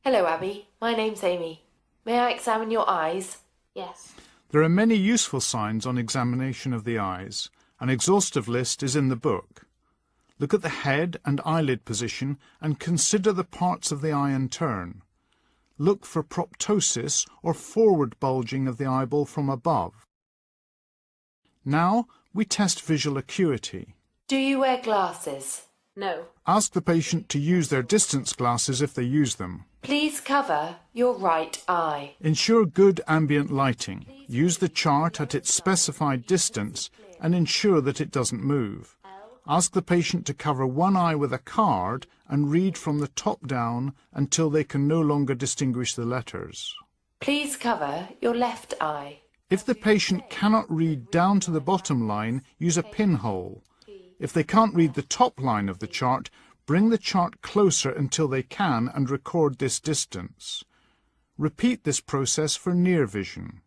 Hello, Abby. My name's Amy. May I examine your eyes? Yes. There are many useful signs on examination of the eyes. An exhaustive list is in the book. Look at the head and eyelid position and consider the parts of the eye in turn. Look for proptosis or forward bulging of the eyeball from above. Now we test visual acuity. Do you wear glasses? No. Ask the patient to use their distance glasses if they use them. Please cover your right eye. Ensure good ambient lighting. Use the chart at its specified distance and ensure that it doesn't move. Ask the patient to cover one eye with a card and read from the top down until they can no longer distinguish the letters. Please cover your left eye. If the patient cannot read down to the bottom line, use a pinhole. If they can't read the top line of the chart, bring the chart closer until they can and record this distance. Repeat this process for near vision.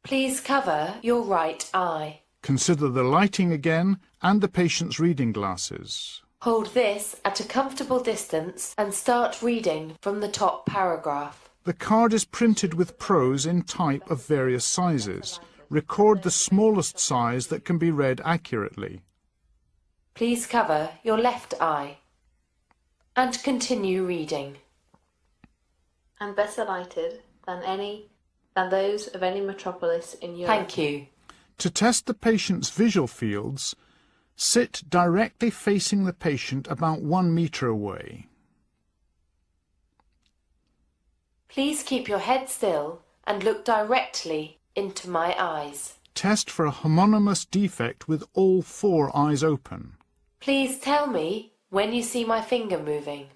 Please cover your right eye. Consider the lighting again and the patient's reading glasses. Hold this at a comfortable distance and start reading from the top paragraph. The card is printed with prose in type of various sizes. Record the smallest size that can be read accurately. Please cover your left eye and continue reading. And better lighted than those of any metropolis in Europe. Thank you. To test the patient's visual fields, sit directly facing the patient about 1 meter away. Please keep your head still and look directly into my eyes. Test for a homonymous defect with all 4 eyes open. Please tell me when you see my finger moving.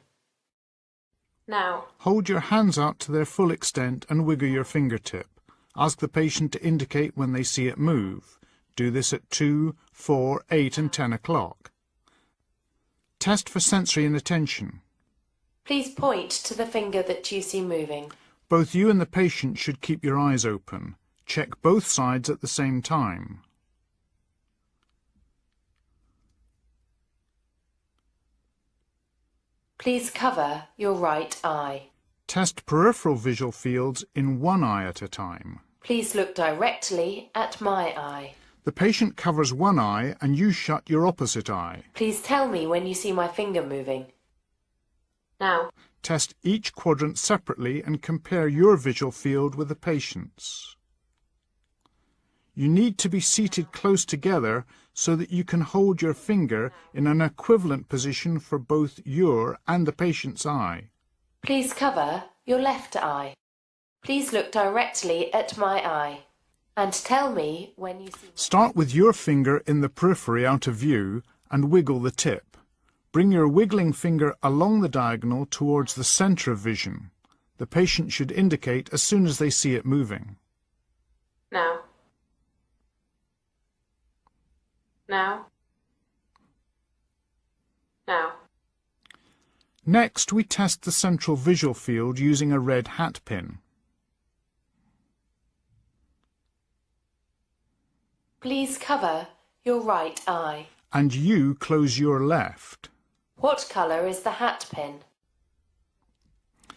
Now. Hold your hands out to their full extent and wiggle your fingertip. Ask the patient to indicate when they see it move. Do this at 2, 4, 8 and 10 o'clock. Test for sensory inattention. Please point to the finger that you see moving. Both you and the patient should keep your eyes open. Check both sides at the same time. Please cover your right eye. Test peripheral visual fields in one eye at a time. Please look directly at my eye. The patient covers one eye and you shut your opposite eye. Please tell me when you see my finger moving. Now. Test each quadrant separately and compare your visual field with the patient's. You need to be seated close together so that you can hold your finger in an equivalent position for both your and the patient's eye. Please cover your left eye. Please look directly at my eye and tell me when you see... Start with your finger in the periphery out of view and wiggle the tip. Bring your wiggling finger along the diagonal towards the centre of vision. The patient should indicate as soon as they see it moving. Now. Now. Now. Next, we test the central visual field using a red hat pin. Please cover your right eye. And you close your left. What colour is the hat pin?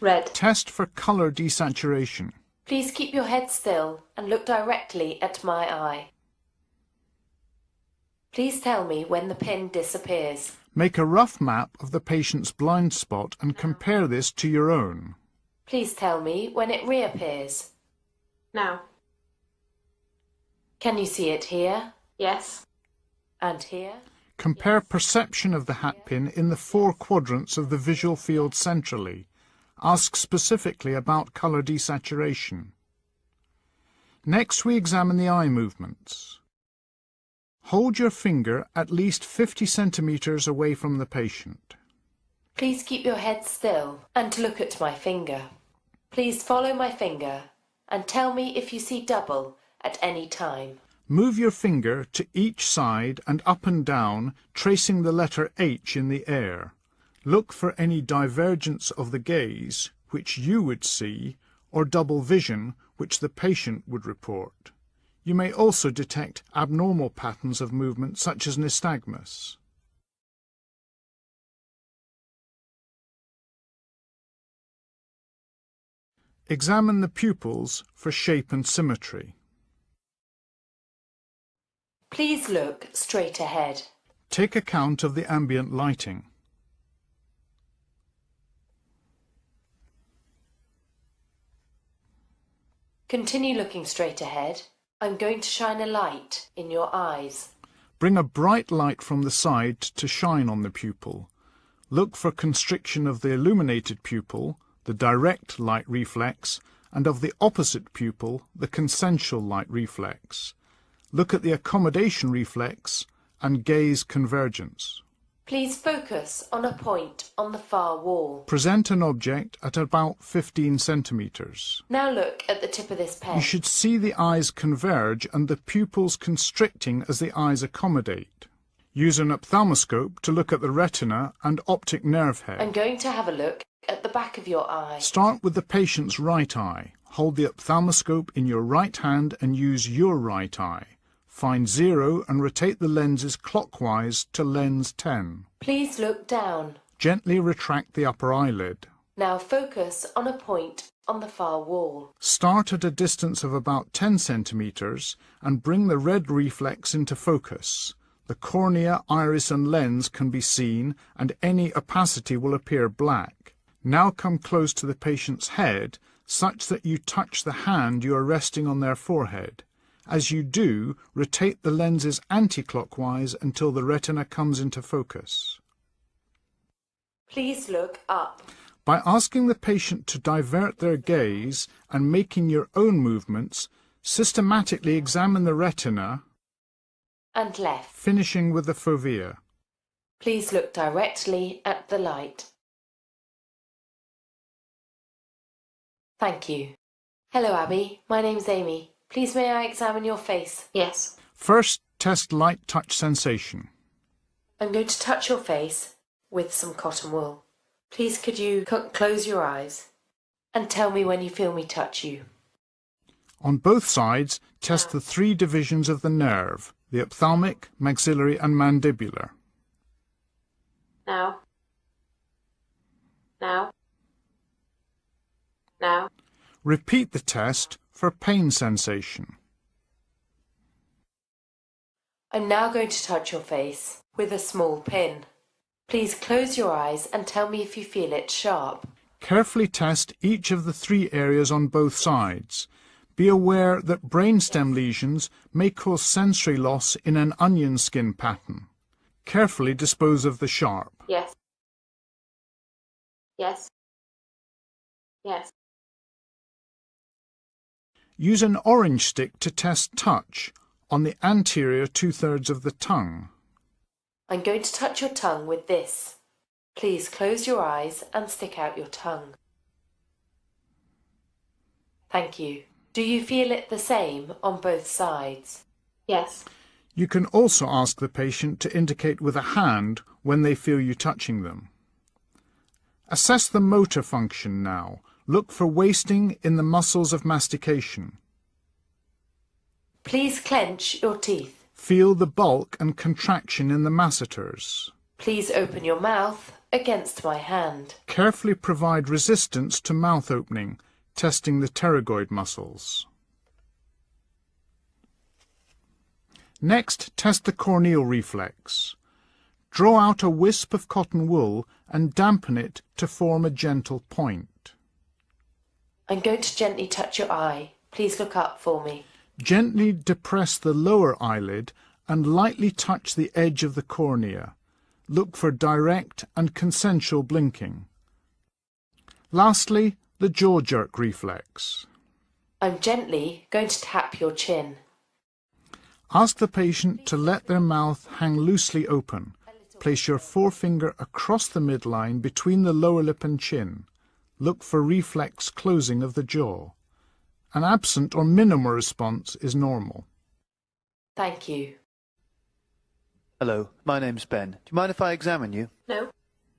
Red. Test for colour desaturation. Please keep your head still and look directly at my eye. Please tell me when the pin disappears. Make a rough map of the patient's blind spot and compare this to your own. Please tell me when it reappears. Now. Can you see it here? Yes. And here? Compare perception of the hat pin in the 4 quadrants of the visual field centrally. Ask specifically about colour desaturation. Next, we examine the eye movements. Hold your finger at least 50 centimetres away from the patient. Please keep your head still and look at my finger. Please follow my finger and tell me if you see double at any time. Move your finger to each side and up and down, tracing the letter H in the air. Look for any divergence of the gaze, which you would see, or double vision, which the patient would report. You may also detect abnormal patterns of movement such as nystagmus. Examine the pupils for shape and symmetry. Please look straight ahead. Take account of the ambient lighting. Continue looking straight ahead. I'm going to shine a light in your eyes. Bring a bright light from the side to shine on the pupil. Look for constriction of the illuminated pupil, the direct light reflex, and of the opposite pupil, the consensual light reflex. Look at the accommodation reflex and gaze convergence. Please focus on a point on the far wall. Present an object at about 15 centimeters. Now look at the tip of this pen. You should see the eyes converge and the pupils constricting as the eyes accommodate. Use an ophthalmoscope to look at the retina and optic nerve head. I'm going to have a look at the back of your eye. Start with the patient's right eye. Hold the ophthalmoscope in your right hand and use your right eye. Find 0 and rotate the lenses clockwise to lens 10. Please look down. Gently retract the upper eyelid. Now focus on a point on the far wall. Start at a distance of about 10 centimeters and bring the red reflex into focus. The cornea, iris and lens can be seen and any opacity will appear black. Now come close to the patient's head such that you touch the hand you are resting on their forehead. As you do, rotate the lenses anti-clockwise until the retina comes into focus. Please look up. By asking the patient to divert their gaze and making your own movements, systematically examine the retina And left. finishing with the fovea. Please look directly at the light. Thank you. Hello, Abby. My name's Amy. Please may I examine your face? Yes. First, test light touch sensation. I'm going to touch your face with some cotton wool. Please could you close your eyes and tell me when you feel me touch you? On both sides, test the 3 divisions of the nerve, the ophthalmic, maxillary and mandibular. Now. Now. Now. Repeat the test for pain sensation. I'm now going to touch your face with a small pin. Please close your eyes and tell me if you feel it sharp. Carefully test each of the 3 areas on both sides. Be aware that brainstem lesions may cause sensory loss in an onion skin pattern. Carefully dispose of the sharp. Yes. Yes. Yes. Use an orange stick to test touch on the anterior 2/3 of the tongue. I'm going to touch your tongue with this. Please close your eyes and stick out your tongue. Thank you. Do you feel it the same on both sides? Yes. You can also ask the patient to indicate with a hand when they feel you touching them. Assess the motor function now. Look for wasting in the muscles of mastication. Please clench your teeth. Feel the bulk and contraction in the masseters. Please open your mouth against my hand. Carefully provide resistance to mouth opening, testing the pterygoid muscles. Next, test the corneal reflex. Draw out a wisp of cotton wool and dampen it to form a gentle point. I'm going to gently touch your eye. Please look up for me. Gently depress the lower eyelid and lightly touch the edge of the cornea. Look for direct and consensual blinking. Lastly, the jaw jerk reflex. I'm gently going to tap your chin. Ask the patient to let their mouth hang loosely open. Place your forefinger across the midline between the lower lip and chin. Look for reflex closing of the jaw. An absent or minimal response is normal. Thank you. Hello, my name's Ben. Do you mind if I examine you? No.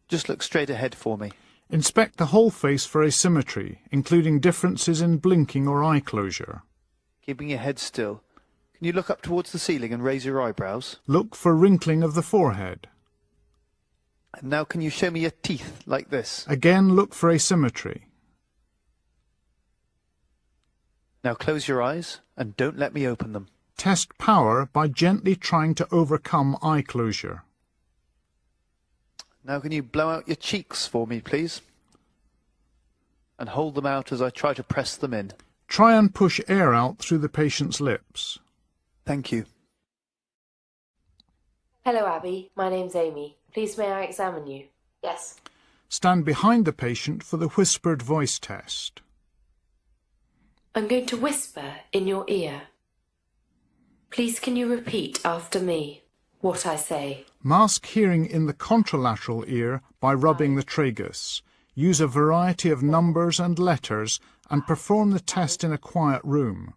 Just look straight ahead for me. Inspect the whole face for asymmetry, including differences in blinking or eye closure. Keeping your head still. Can you look up towards the ceiling and raise your eyebrows? Look for wrinkling of the forehead. And now can you show me your teeth like this? Again, look for asymmetry. Now close your eyes and don't let me open them. Test power by gently trying to overcome eye closure. Now can you blow out your cheeks for me, please? And hold them out as I try to press them in. Try and push air out through the patient's lips. Thank you. Hello, Abby. My name's Amy. Please may I examine you? Yes. Stand behind the patient for the whispered voice test. I'm going to whisper in your ear. Please can you repeat after me what I say? Mask hearing in the contralateral ear by rubbing the tragus. Use a variety of numbers and letters and perform the test in a quiet room.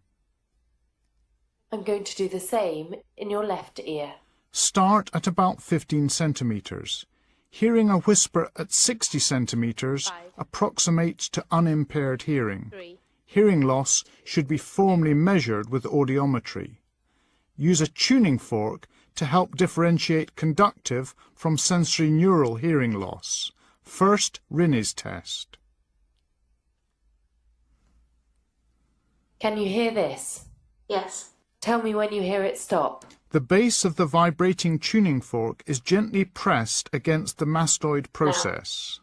I'm going to do the same in your left ear. Start at about 15 centimetres. Hearing a whisper at 60 centimetres approximates to unimpaired hearing. Hearing loss should be formally measured with audiometry. Use a tuning fork to help differentiate conductive from sensory neural hearing loss. First, Rinne's test. Can you hear this? Yes. Tell me when you hear it stop. The base of the vibrating tuning fork is gently pressed against the mastoid process.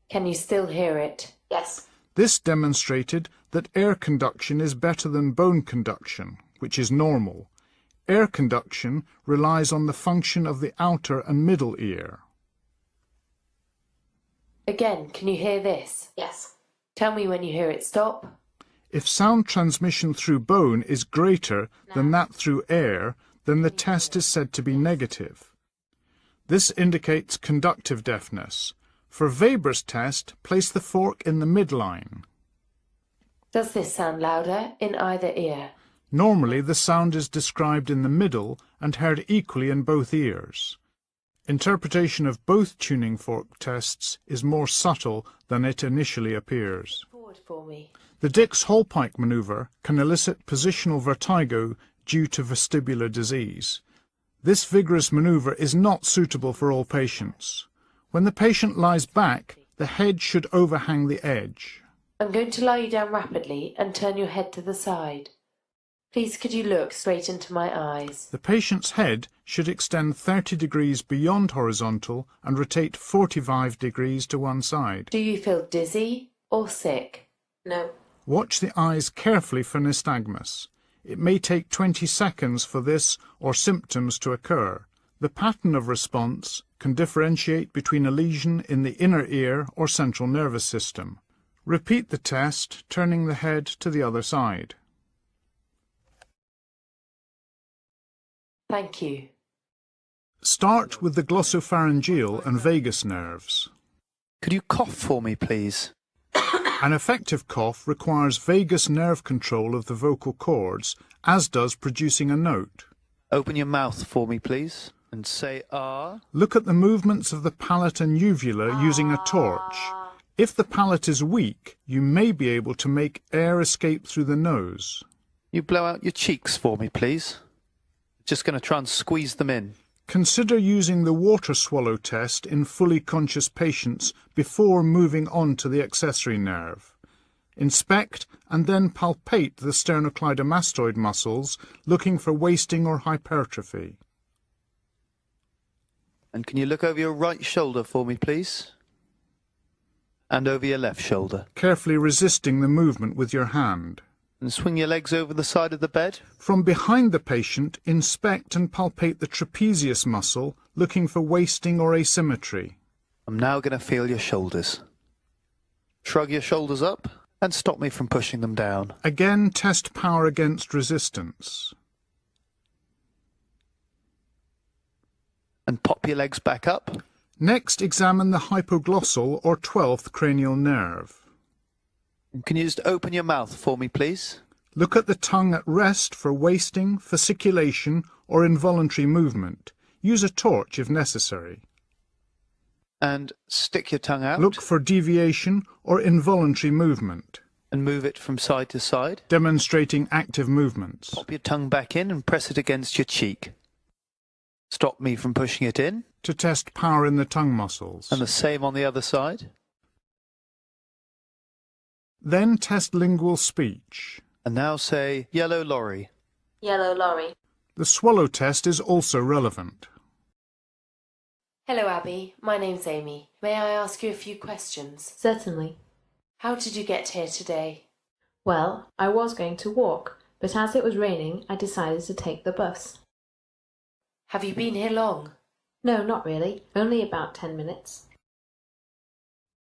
Can you still hear it? Yes. This demonstrated that air conduction is better than bone conduction, which is normal. Air conduction relies on the function of the outer and middle ear. Again, can you hear this? Yes. Tell me when you hear it stop. If sound transmission through bone is greater than that through air, then the test is said to be negative. This indicates conductive deafness. For Weber's test, place the fork in the midline. Does this sound louder in either ear? Normally, the sound is described in the middle and heard equally in both ears. Interpretation of both tuning fork tests is more subtle than it initially appears. Forward for me. The Dix-Hallpike manoeuvre can elicit positional vertigo due to vestibular disease. This vigorous manoeuvre is not suitable for all patients. When the patient lies back, the head should overhang the edge. I'm going to lie you down rapidly and turn your head to the side. Please could you look straight into my eyes? The patient's head should extend 30 degrees beyond horizontal and rotate 45 degrees to one side. Do you feel dizzy or sick? No. Watch the eyes carefully for nystagmus. It may take 20 seconds for this or symptoms to occur. The pattern of response can differentiate between a lesion in the inner ear or central nervous system. Repeat the test, turning the head to the other side. Thank you. Start with the glossopharyngeal and vagus nerves. Could you cough for me, please? An effective cough requires vagus nerve control of the vocal cords, as does producing a note. Open your mouth for me, please, and say ah. Look at the movements of the palate and uvula using a torch. If the palate is weak, you may be able to make air escape through the nose. You blow out your cheeks for me, please. Just going to try and squeeze them in. Consider using the water swallow test in fully conscious patients before moving on to the accessory nerve. Inspect and then palpate the sternocleidomastoid muscles, looking for wasting or hypertrophy. And can you look over your right shoulder for me, please? And over your left shoulder. Carefully resisting the movement with your hand. And swing your legs over the side of the bed. From behind the patient, inspect and palpate the trapezius muscle, looking for wasting or asymmetry. I'm now going to feel your shoulders. Shrug your shoulders up and stop me from pushing them down. Again, test power against resistance. And pop your legs back up. Next, examine the hypoglossal or 12th cranial nerve. Can you just open your mouth for me, please? Look at the tongue at rest for wasting, fasciculation, or involuntary movement. Use a torch if necessary. And stick your tongue out. Look for deviation or involuntary movement. And move it from side to side. Demonstrating active movements. Pop your tongue back in and press it against your cheek. Stop me from pushing it in. To test power in the tongue muscles. And the same on the other side. Then test lingual speech. And now say yellow lorry. Yellow lorry. The swallow test is also relevant. Hello, Abby. My name's Amy. May I ask you a few questions? Certainly. How did you get here today? Well, I was going to walk, but as it was raining, I decided to take the bus. Have you been here long? No, not really. Only about 10 minutes.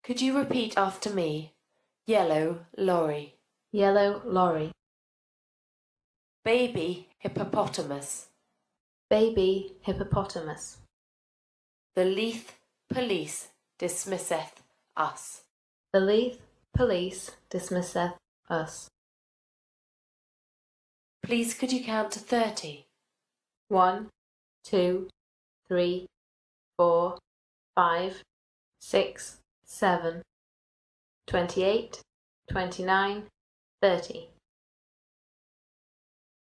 Could you repeat after me? Yellow lorry. Yellow lorry. Baby hippopotamus. Baby hippopotamus. The Leith police dismisseth us. The Leith police dismisseth us. Please could you count to 30? 1, 2, 3, 4, 5, 6, 7, 28, 29, 30.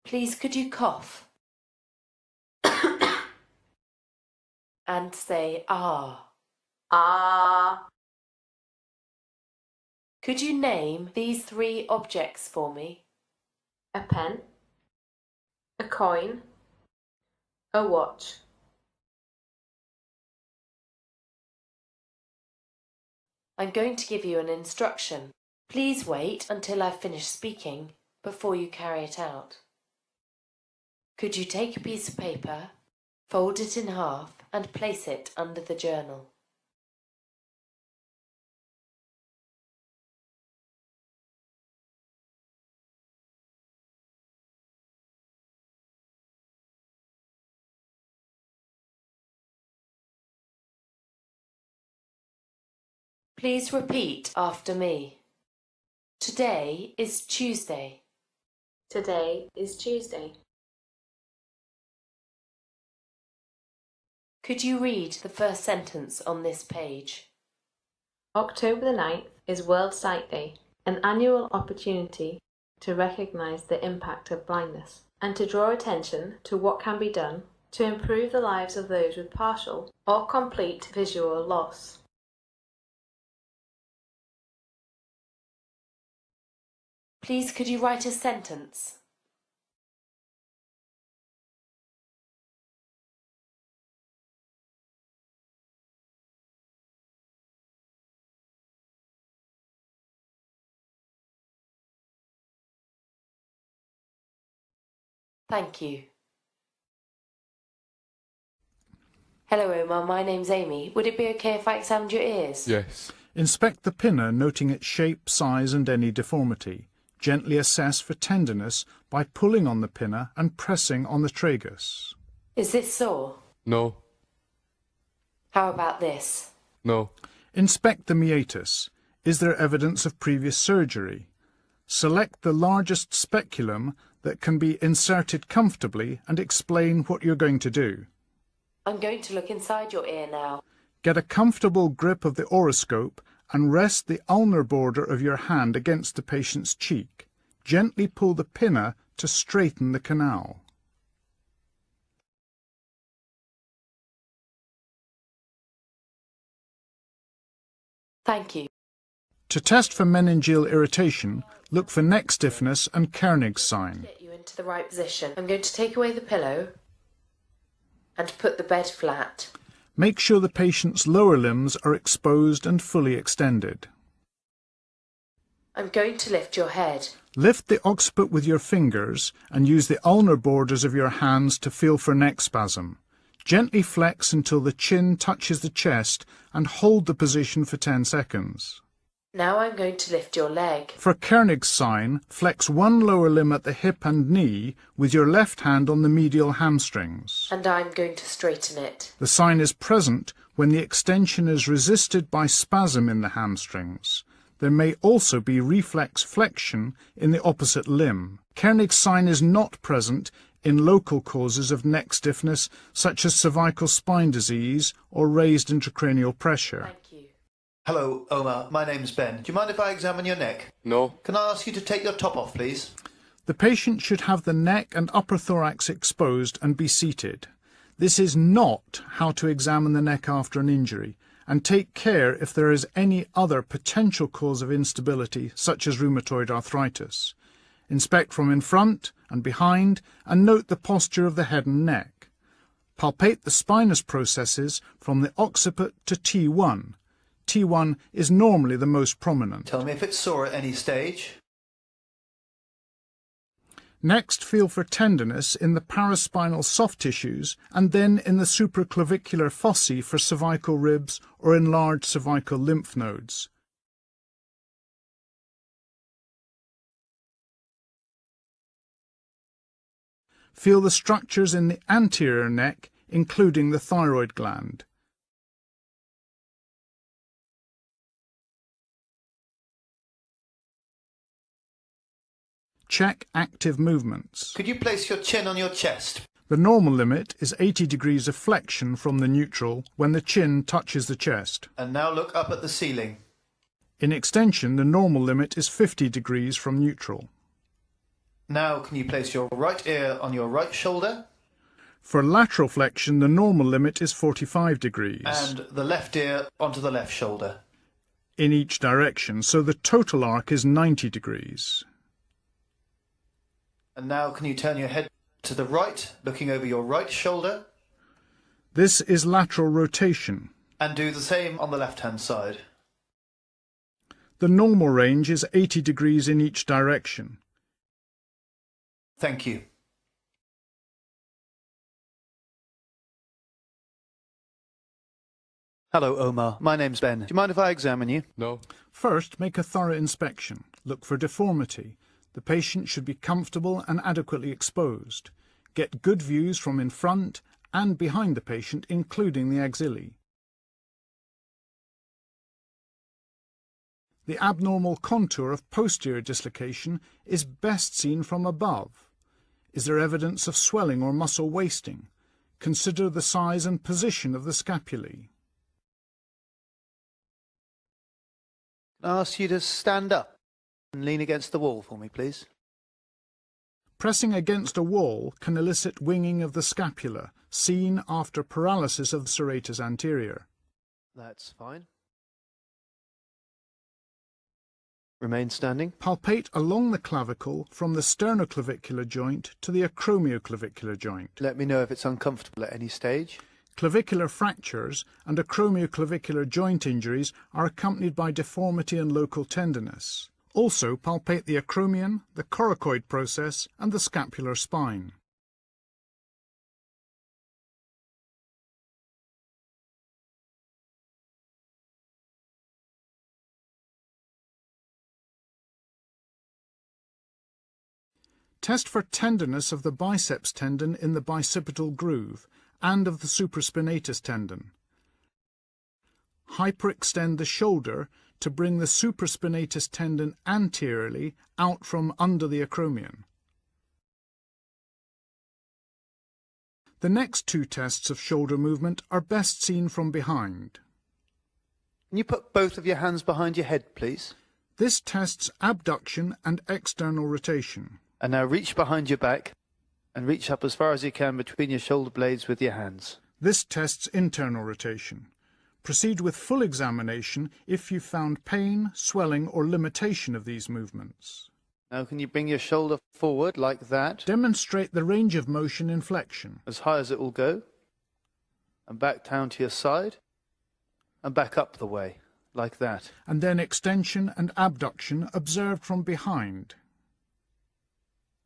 Please could you cough? And say ah. Ah. Could you name these 3 objects for me? A pen. A coin. A watch. I'm going to give you an instruction. Please wait until I've finished speaking before you carry it out. Could you take a piece of paper, fold it in half and place it under the journal? Please repeat after me. Today is Tuesday. Today is Tuesday. Could you read the first sentence on this page? October the 9th is World Sight Day, an annual opportunity to recognise the impact of blindness and to draw attention to what can be done to improve the lives of those with partial or complete visual loss. Please could you write a sentence? Thank you. Hello, Omar. My name's Amy. Would it be okay if I examined your ears? Yes. Inspect the pinna, noting its shape, size and any deformity. Gently assess for tenderness by pulling on the pinna and pressing on the tragus. Is this sore? No. How about this? No. Inspect the meatus. Is there evidence of previous surgery? Select the largest speculum that can be inserted comfortably and explain what you're going to do. I'm going to look inside your ear now. Get a comfortable grip of the Auriscope and rest the ulnar border of your hand against the patient's cheek. Gently pull the pinna to straighten the canal. Thank you. To test for meningeal irritation, look for neck stiffness and Koenig's sign. Get you into the right position. I'm going to take away the pillow and put the bed flat. Make sure the patient's lower limbs are exposed and fully extended. I'm going to lift your head. Lift the occiput with your fingers and use the ulnar borders of your hands to feel for neck spasm. Gently flex until the chin touches the chest and hold the position for 10 seconds. Now I'm going to lift your leg. For Koenig's sign, flex one lower limb at the hip and knee with your left hand on the medial hamstrings. And I'm going to straighten it. The sign is present when the extension is resisted by spasm in the hamstrings. There may also be reflex flexion in the opposite limb. Koenig's sign is not present in local causes of neck stiffness such as cervical spine disease or raised intracranial pressure. Thank you. Hello, Omar. My name's Ben. Do you mind if I examine your neck? No. Can I ask you to take your top off, please? The patient should have the neck and upper thorax exposed and be seated. This is not how to examine the neck after an injury, and take care if there is any other potential cause of instability, such as rheumatoid arthritis. Inspect from in front and behind and note the posture of the head and neck. Palpate the spinous processes from the occiput to T1. T1 is normally the most prominent. Tell me if it's sore at any stage. Next, feel for tenderness in the paraspinal soft tissues and then in the supraclavicular fossae for cervical ribs or enlarged cervical lymph nodes. Feel the structures in the anterior neck, including the thyroid gland. Check active movements. Could you place your chin on your chest? The normal limit is 80 degrees of flexion from the neutral when the chin touches the chest. And now look up at the ceiling. In extension, the normal limit is 50 degrees from neutral. Now can you place your right ear on your right shoulder? For lateral flexion, the normal limit is 45 degrees. And the left ear onto the left shoulder. In each direction, so the total arc is 90 degrees. And now can you turn your head to the right, looking over your right shoulder? This is lateral rotation. And do the same on the left-hand side. The normal range is 80 degrees in each direction. Thank you. Hello, Omar. My name's Ben. Do you mind if I examine you? No. First, make a thorough inspection. Look for deformity. The patient should be comfortable and adequately exposed. Get good views from in front and behind the patient, including the axillae. The abnormal contour of posterior dislocation is best seen from above. Is there evidence of swelling or muscle wasting? Consider the size and position of the scapulae. Can I ask you to stand up and lean against the wall for me, please? Pressing against a wall can elicit winging of the scapula, seen after paralysis of the serratus anterior. That's fine. Remain standing. Palpate along the clavicle from the sternoclavicular joint to the acromioclavicular joint. Let me know if it's uncomfortable at any stage. Clavicular fractures and acromioclavicular joint injuries are accompanied by deformity and local tenderness. Also palpate the acromion, the coracoid process and the scapular spine. Test for tenderness of the biceps tendon in the bicipital groove and of the supraspinatus tendon. Hyperextend the shoulder to bring the supraspinatus tendon anteriorly out from under the acromion. The next two tests of shoulder movement are best seen from behind. Can you put both of your hands behind your head, please? This tests abduction and external rotation. And now reach behind your back and reach up as far as you can between your shoulder blades with your hands. This tests internal rotation. Proceed with full examination if you found pain, swelling or limitation of these movements. Now can you bring your shoulder forward like that? Demonstrate the range of motion in flexion. As high as it will go. And back down to your side. And back up the way, like that. And then extension and abduction observed from behind.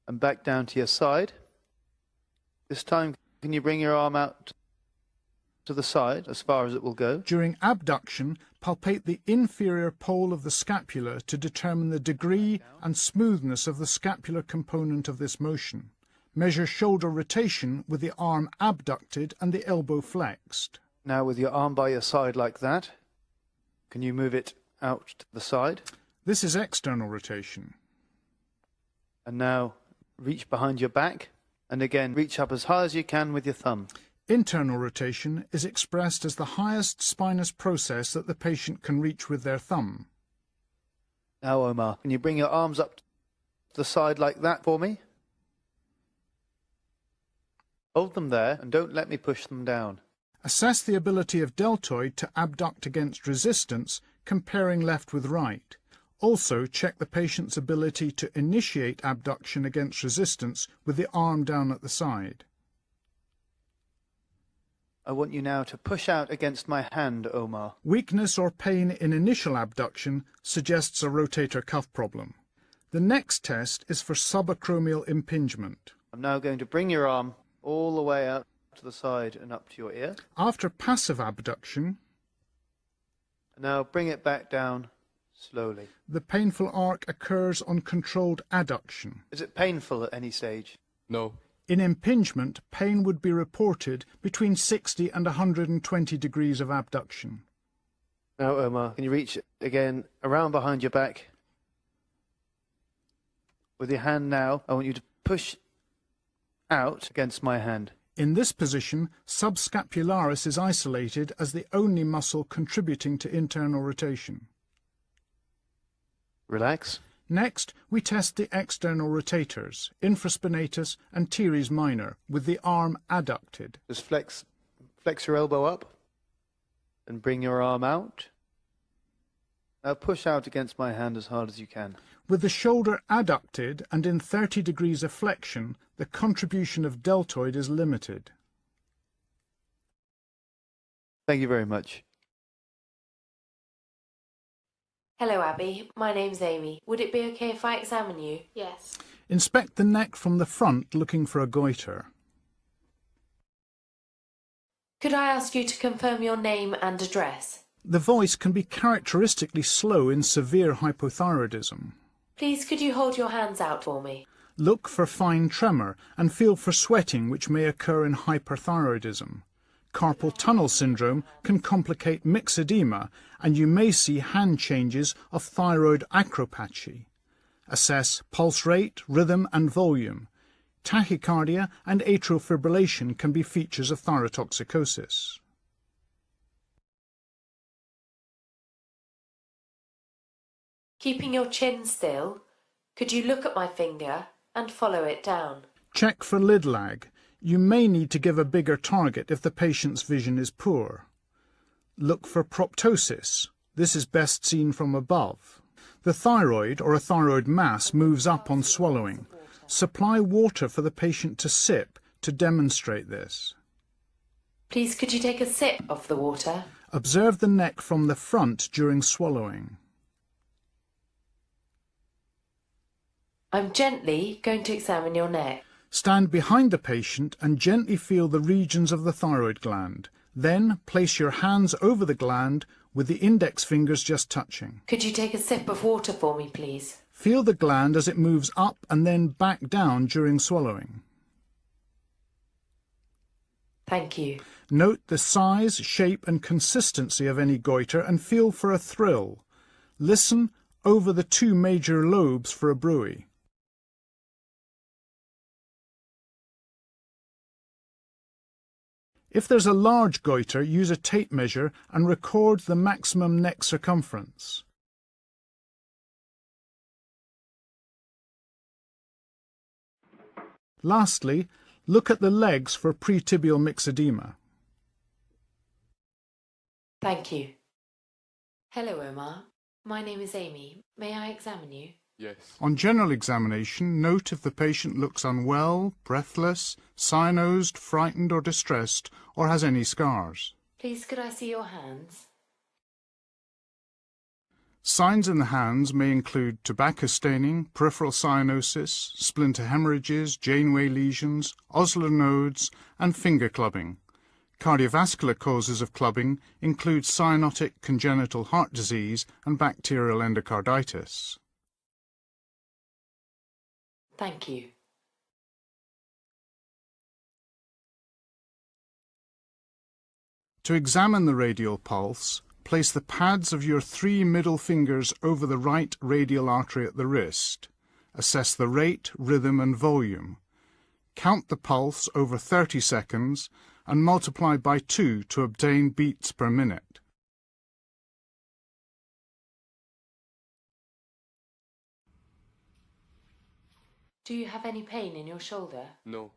And back down to your side. This time, can you bring your arm out to the side as far as it will go? During abduction, palpate the inferior pole of the scapula to determine the degree and smoothness of the scapular component of this motion. Measure shoulder rotation with the arm abducted and the elbow flexed. Now with your arm by your side like that, can you move it out to the side? This is external rotation. And now reach behind your back, and again reach up as high as you can with your thumb. Internal rotation is expressed as the highest spinous process that the patient can reach with their thumb. Now, Omar, can you bring your arms up to the side like that for me? Hold them there and don't let me push them down. Assess the ability of deltoid to abduct against resistance, comparing left with right. Also, check the patient's ability to initiate abduction against resistance with the arm down at the side. I want you now to push out against my hand, Omar. Weakness or pain in initial abduction suggests a rotator cuff problem. The next test is for subacromial impingement. I'm now going to bring your arm all the way out to the side and up to your ear. After passive abduction, Now bring it back down slowly. the painful arc occurs on controlled adduction. Is it painful at any stage? No. In impingement, pain would be reported between 60 and 120 degrees of abduction. Now, Omar, can you reach again around behind your back? With your hand now, I want you to push out against my hand. In this position, subscapularis is isolated as the only muscle contributing to internal rotation. Relax. Next, we test the external rotators, infraspinatus and teres minor, with the arm adducted. Just flex your elbow up and bring your arm out. Now push out against my hand as hard as you can. With the shoulder adducted and in 30 degrees of flexion, the contribution of deltoid is limited. Thank you very much. Hello, Abby. My name's Amy. Would it be okay if I examine you? Yes. Inspect the neck from the front, looking for a goiter. Could I ask you to confirm your name and address? The voice can be characteristically slow in severe hypothyroidism. Please, could you hold your hands out for me? Look for fine tremor and feel for sweating, which may occur in hyperthyroidism. Carpal tunnel syndrome can complicate myxedema, and you may see hand changes of thyroid acropathy. Assess pulse rate, rhythm and volume. Tachycardia and atrial fibrillation can be features of thyrotoxicosis. Keeping your chin still, could you look at my finger and follow it down? Check for lid lag. You may need to give a bigger target if the patient's vision is poor. Look for proptosis. This is best seen from above. The thyroid or a thyroid mass moves up on swallowing. Supply water for the patient to sip to demonstrate this. Please, could you take a sip of the water? Observe the neck from the front during swallowing. I'm gently going to examine your neck. Stand behind the patient and gently feel the regions of the thyroid gland. Then place your hands over the gland with the index fingers just touching. Could you take a sip of water for me, please? Feel the gland as it moves up and then back down during swallowing. Thank you. Note the size, shape and consistency of any goiter and feel for a thrill. Listen over the two major lobes for a bruit. If there's a large goiter, use a tape measure and record the maximum neck circumference. Lastly, look at the legs for pretibial myxedema. Thank you. Hello, Omar. My name is Amy. May I examine you? Yes. On general examination, note if the patient looks unwell, breathless, cyanosed, frightened or distressed, or has any scars. Please, could I see your hands? Signs in the hands may include tobacco staining, peripheral cyanosis, splinter hemorrhages, Janeway lesions, Osler nodes, and finger clubbing. Cardiovascular causes of clubbing include cyanotic congenital heart disease and bacterial endocarditis. Thank you. To examine the radial pulse, place the pads of your 3 middle fingers over the right radial artery at the wrist. Assess the rate, rhythm and volume. Count the pulse over 30 seconds and multiply by 2 to obtain beats per minute. Do you have any pain in your shoulder? No.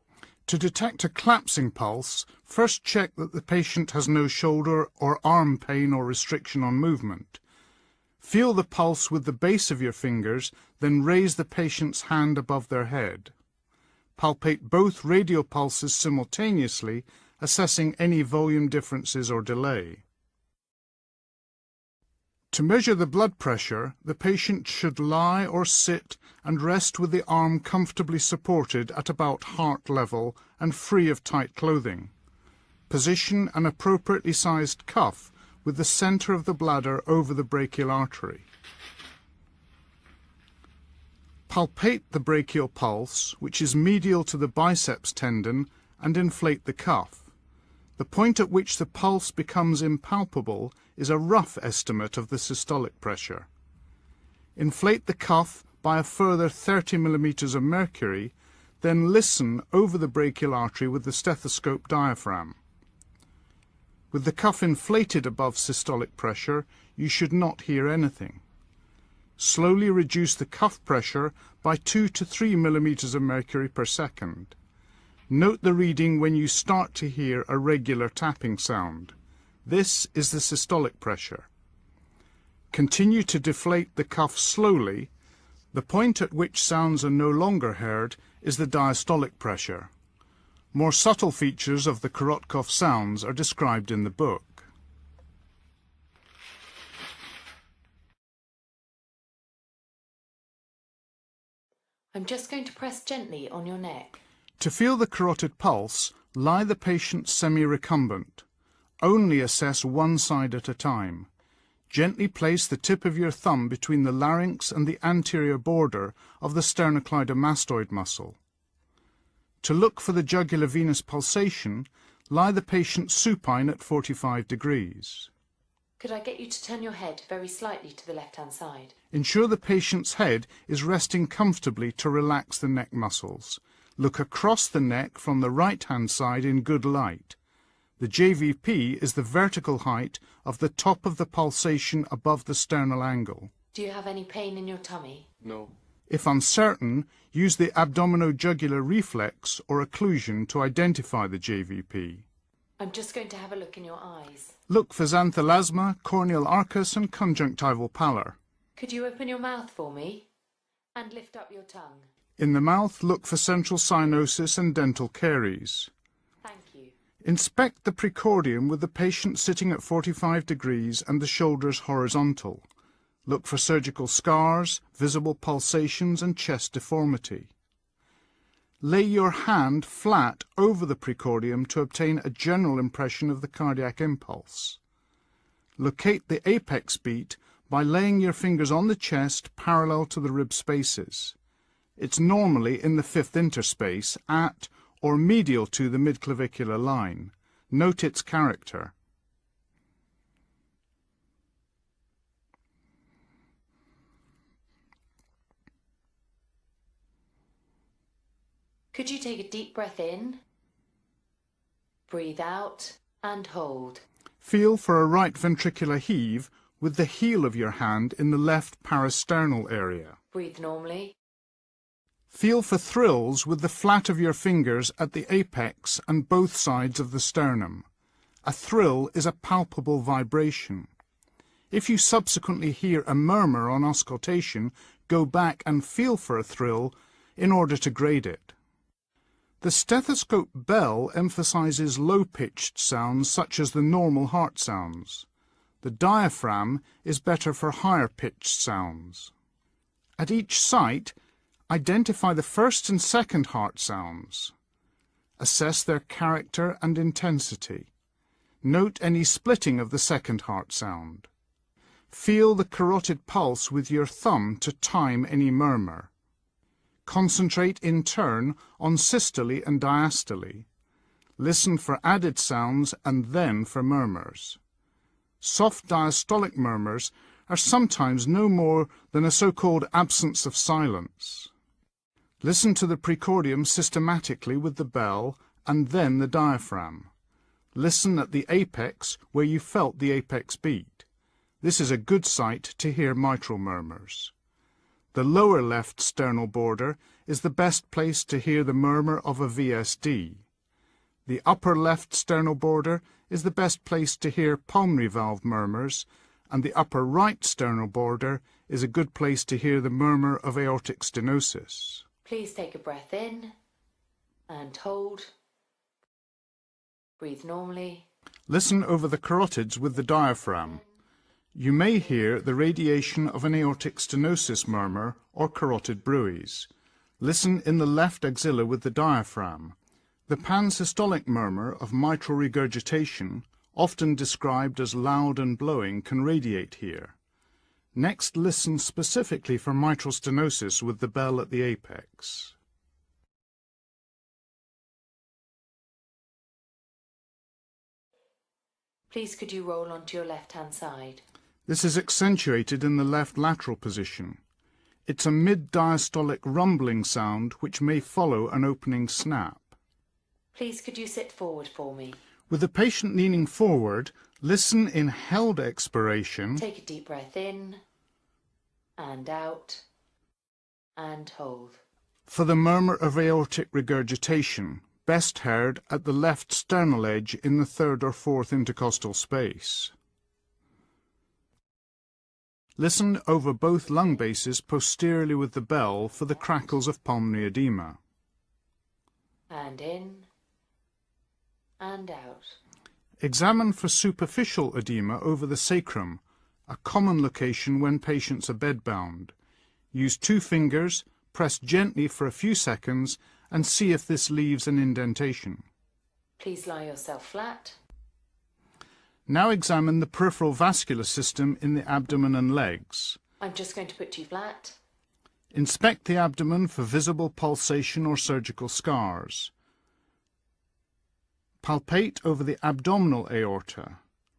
To detect a collapsing pulse, first check that the patient has no shoulder or arm pain or restriction on movement. Feel the pulse with the base of your fingers, then raise the patient's hand above their head. Palpate both radial pulses simultaneously, assessing any volume differences or delay. To measure the blood pressure, the patient should lie or sit and rest with the arm comfortably supported at about heart level and free of tight clothing. Position an appropriately sized cuff with the center of the bladder over the brachial artery. Palpate the brachial pulse, which is medial to the biceps tendon, and inflate the cuff. The point at which the pulse becomes impalpable is a rough estimate of the systolic pressure. Inflate the cuff by a further 30 millimeters of mercury, then listen over the brachial artery with the stethoscope diaphragm. With the cuff inflated above systolic pressure, you should not hear anything. Slowly reduce the cuff pressure by 2 to 3 millimeters of mercury per second. Note the reading when you start to hear a regular tapping sound. This is the systolic pressure. Continue to deflate the cuff slowly. The point at which sounds are no longer heard is the diastolic pressure. More subtle features of the Korotkov sounds are described in the book. I'm just going to press gently on your neck. To feel the carotid pulse, lie the patient semi-recumbent. Only assess one side at a time. Gently place the tip of your thumb between the larynx and the anterior border of the sternocleidomastoid muscle. To look for the jugular venous pulsation, lie the patient supine at 45 degrees. Could I get you to turn your head very slightly to the left-hand side? Ensure the patient's head is resting comfortably to relax the neck muscles. Look across the neck from the right-hand side in good light. The JVP is the vertical height of the top of the pulsation above the sternal angle. Do you have any pain in your tummy? No. If uncertain, use the abdominojugular reflex or occlusion to identify the JVP. I'm just going to have a look in your eyes. Look for xanthelasma, corneal arcus and conjunctival pallor. Could you open your mouth for me? And lift up your tongue. In the mouth, look for central cyanosis and dental caries. Thank you. Inspect the precordium with the patient sitting at 45 degrees and the shoulders horizontal. Look for surgical scars, visible pulsations and chest deformity. Lay your hand flat over the precordium to obtain a general impression of the cardiac impulse. Locate the apex beat by laying your fingers on the chest parallel to the rib spaces. It's normally in the fifth interspace at or medial to the midclavicular line. Note its character. Could you take a deep breath in, breathe out and hold. Feel for a right ventricular heave with the heel of your hand in the left parasternal area. Breathe normally. Feel for thrills with the flat of your fingers at the apex and both sides of the sternum. A thrill is a palpable vibration. If you subsequently hear a murmur on auscultation, go back and feel for a thrill in order to grade it. The stethoscope bell emphasizes low-pitched sounds such as the normal heart sounds. The diaphragm is better for higher-pitched sounds. At each site, identify the first and second heart sounds. Assess their character and intensity. Note any splitting of the second heart sound. Feel the carotid pulse with your thumb to time any murmur. Concentrate in turn on systole and diastole. Listen for added sounds and then for murmurs. Soft diastolic murmurs are sometimes no more than a so-called absence of silence. Listen to the precordium systematically with the bell and then the diaphragm. Listen at the apex where you felt the apex beat. This is a good site to hear mitral murmurs. The lower left sternal border is the best place to hear the murmur of a VSD. The upper left sternal border is the best place to hear pulmonary valve murmurs, and the upper right sternal border is a good place to hear the murmur of aortic stenosis. Please take a breath in and hold. Breathe normally. Listen over the carotids with the diaphragm. You may hear the radiation of an aortic stenosis murmur or carotid bruise. Listen in the left axilla with the diaphragm. The pansystolic murmur of mitral regurgitation, often described as loud and blowing, can radiate here. Next, listen specifically for mitral stenosis with the bell at the apex. Please could you roll onto your left-hand side? This is accentuated in the left lateral position. It's a mid-diastolic rumbling sound which may follow an opening snap. Please could you sit forward for me? With the patient leaning forward, listen in held expiration. Take a deep breath in and out and hold. For the murmur of aortic regurgitation, best heard at the left sternal edge in the third or fourth intercostal space. Listen over both lung bases posteriorly with the bell for the crackles of pulmonary edema. And in and out. Examine for superficial edema over the sacrum, a common location when patients are bedbound. Use 2 fingers, press gently for a few seconds, and see if this leaves an indentation. Please lie yourself flat. Now examine the peripheral vascular system in the abdomen and legs. I'm just going to put you flat. Inspect the abdomen for visible pulsation or surgical scars. Palpate over the abdominal aorta.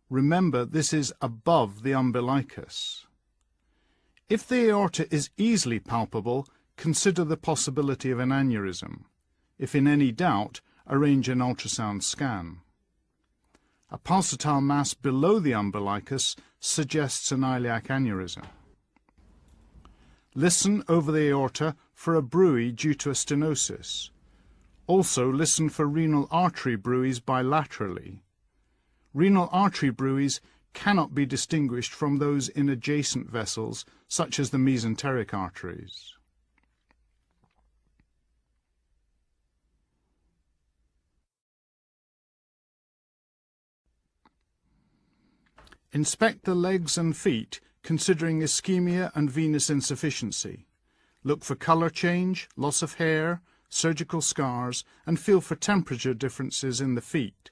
Remember, this is above the umbilicus. If the aorta is easily palpable, consider the possibility of an aneurysm. If in any doubt, arrange an ultrasound scan. A pulsatile mass below the umbilicus suggests an iliac aneurysm. Listen over the aorta for a bruit due to a stenosis. Also listen for renal artery bruits bilaterally. Renal artery bruits cannot be distinguished from those in adjacent vessels, such as the mesenteric arteries. Inspect the legs and feet, considering ischemia and venous insufficiency. Look for colour change, loss of hair, surgical scars, and feel for temperature differences in the feet.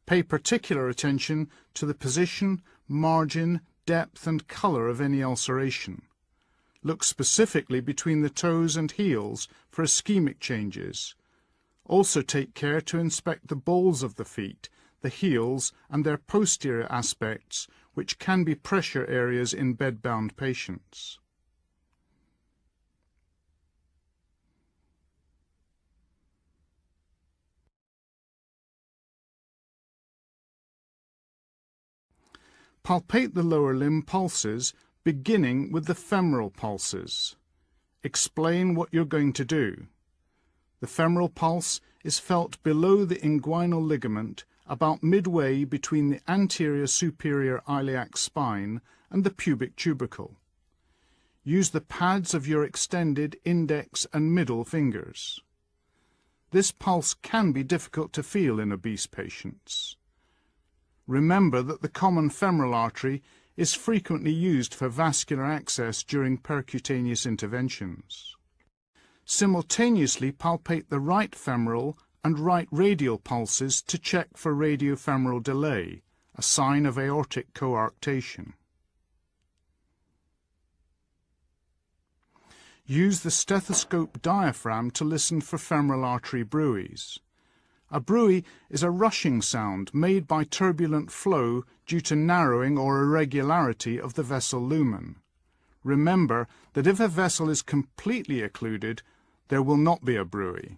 Pay particular attention to the position, margin, depth and colour of any ulceration. Look specifically between the toes and heels for ischemic changes. Also take care to inspect the balls of the feet, the heels and their posterior aspects, which can be pressure areas in bedbound patients. Palpate the lower limb pulses, beginning with the femoral pulses. Explain what you're going to do. The femoral pulse is felt below the inguinal ligament, about midway between the anterior superior iliac spine and the pubic tubercle. Use the pads of your extended index and middle fingers. This pulse can be difficult to feel in obese patients. Remember that the common femoral artery is frequently used for vascular access during percutaneous interventions. Simultaneously palpate the right femoral and right radial pulses to check for radiofemoral delay, a sign of aortic coarctation. Use the stethoscope diaphragm to listen for femoral artery bruits. A bruit is a rushing sound made by turbulent flow due to narrowing or irregularity of the vessel lumen. Remember that if a vessel is completely occluded, there will not be a bruit.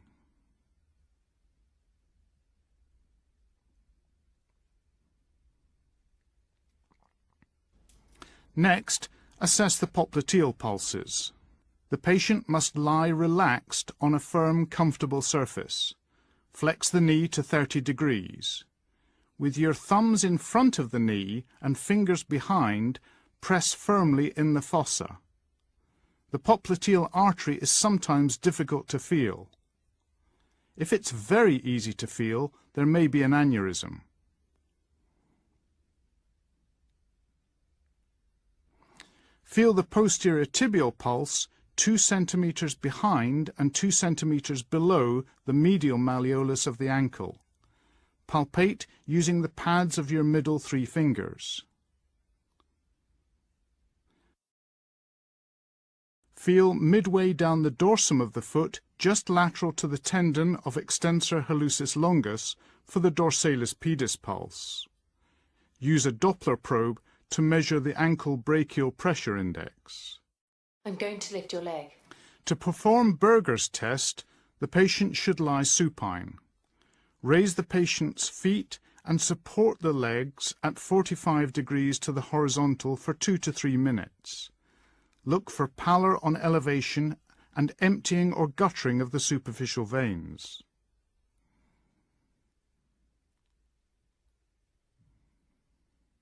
Next, assess the popliteal pulses. The patient must lie relaxed on a firm, comfortable surface. Flex the knee to 30 degrees. With your thumbs in front of the knee and fingers behind, press firmly in the fossa. The popliteal artery is sometimes difficult to feel. If it's very easy to feel, there may be an aneurysm. Feel the posterior tibial pulse 2 centimeters behind and 2 centimeters below the medial malleolus of the ankle. Palpate using the pads of your middle 3 fingers. Feel midway down the dorsum of the foot, just lateral to the tendon of extensor hallucis longus, for the dorsalis pedis pulse. Use a Doppler probe to measure the ankle brachial pressure index. I'm going to lift your leg. To perform Berger's test, the patient should lie supine. Raise the patient's feet and support the legs at 45 degrees to the horizontal for 2 to 3 minutes. Look for pallor on elevation and emptying or guttering of the superficial veins.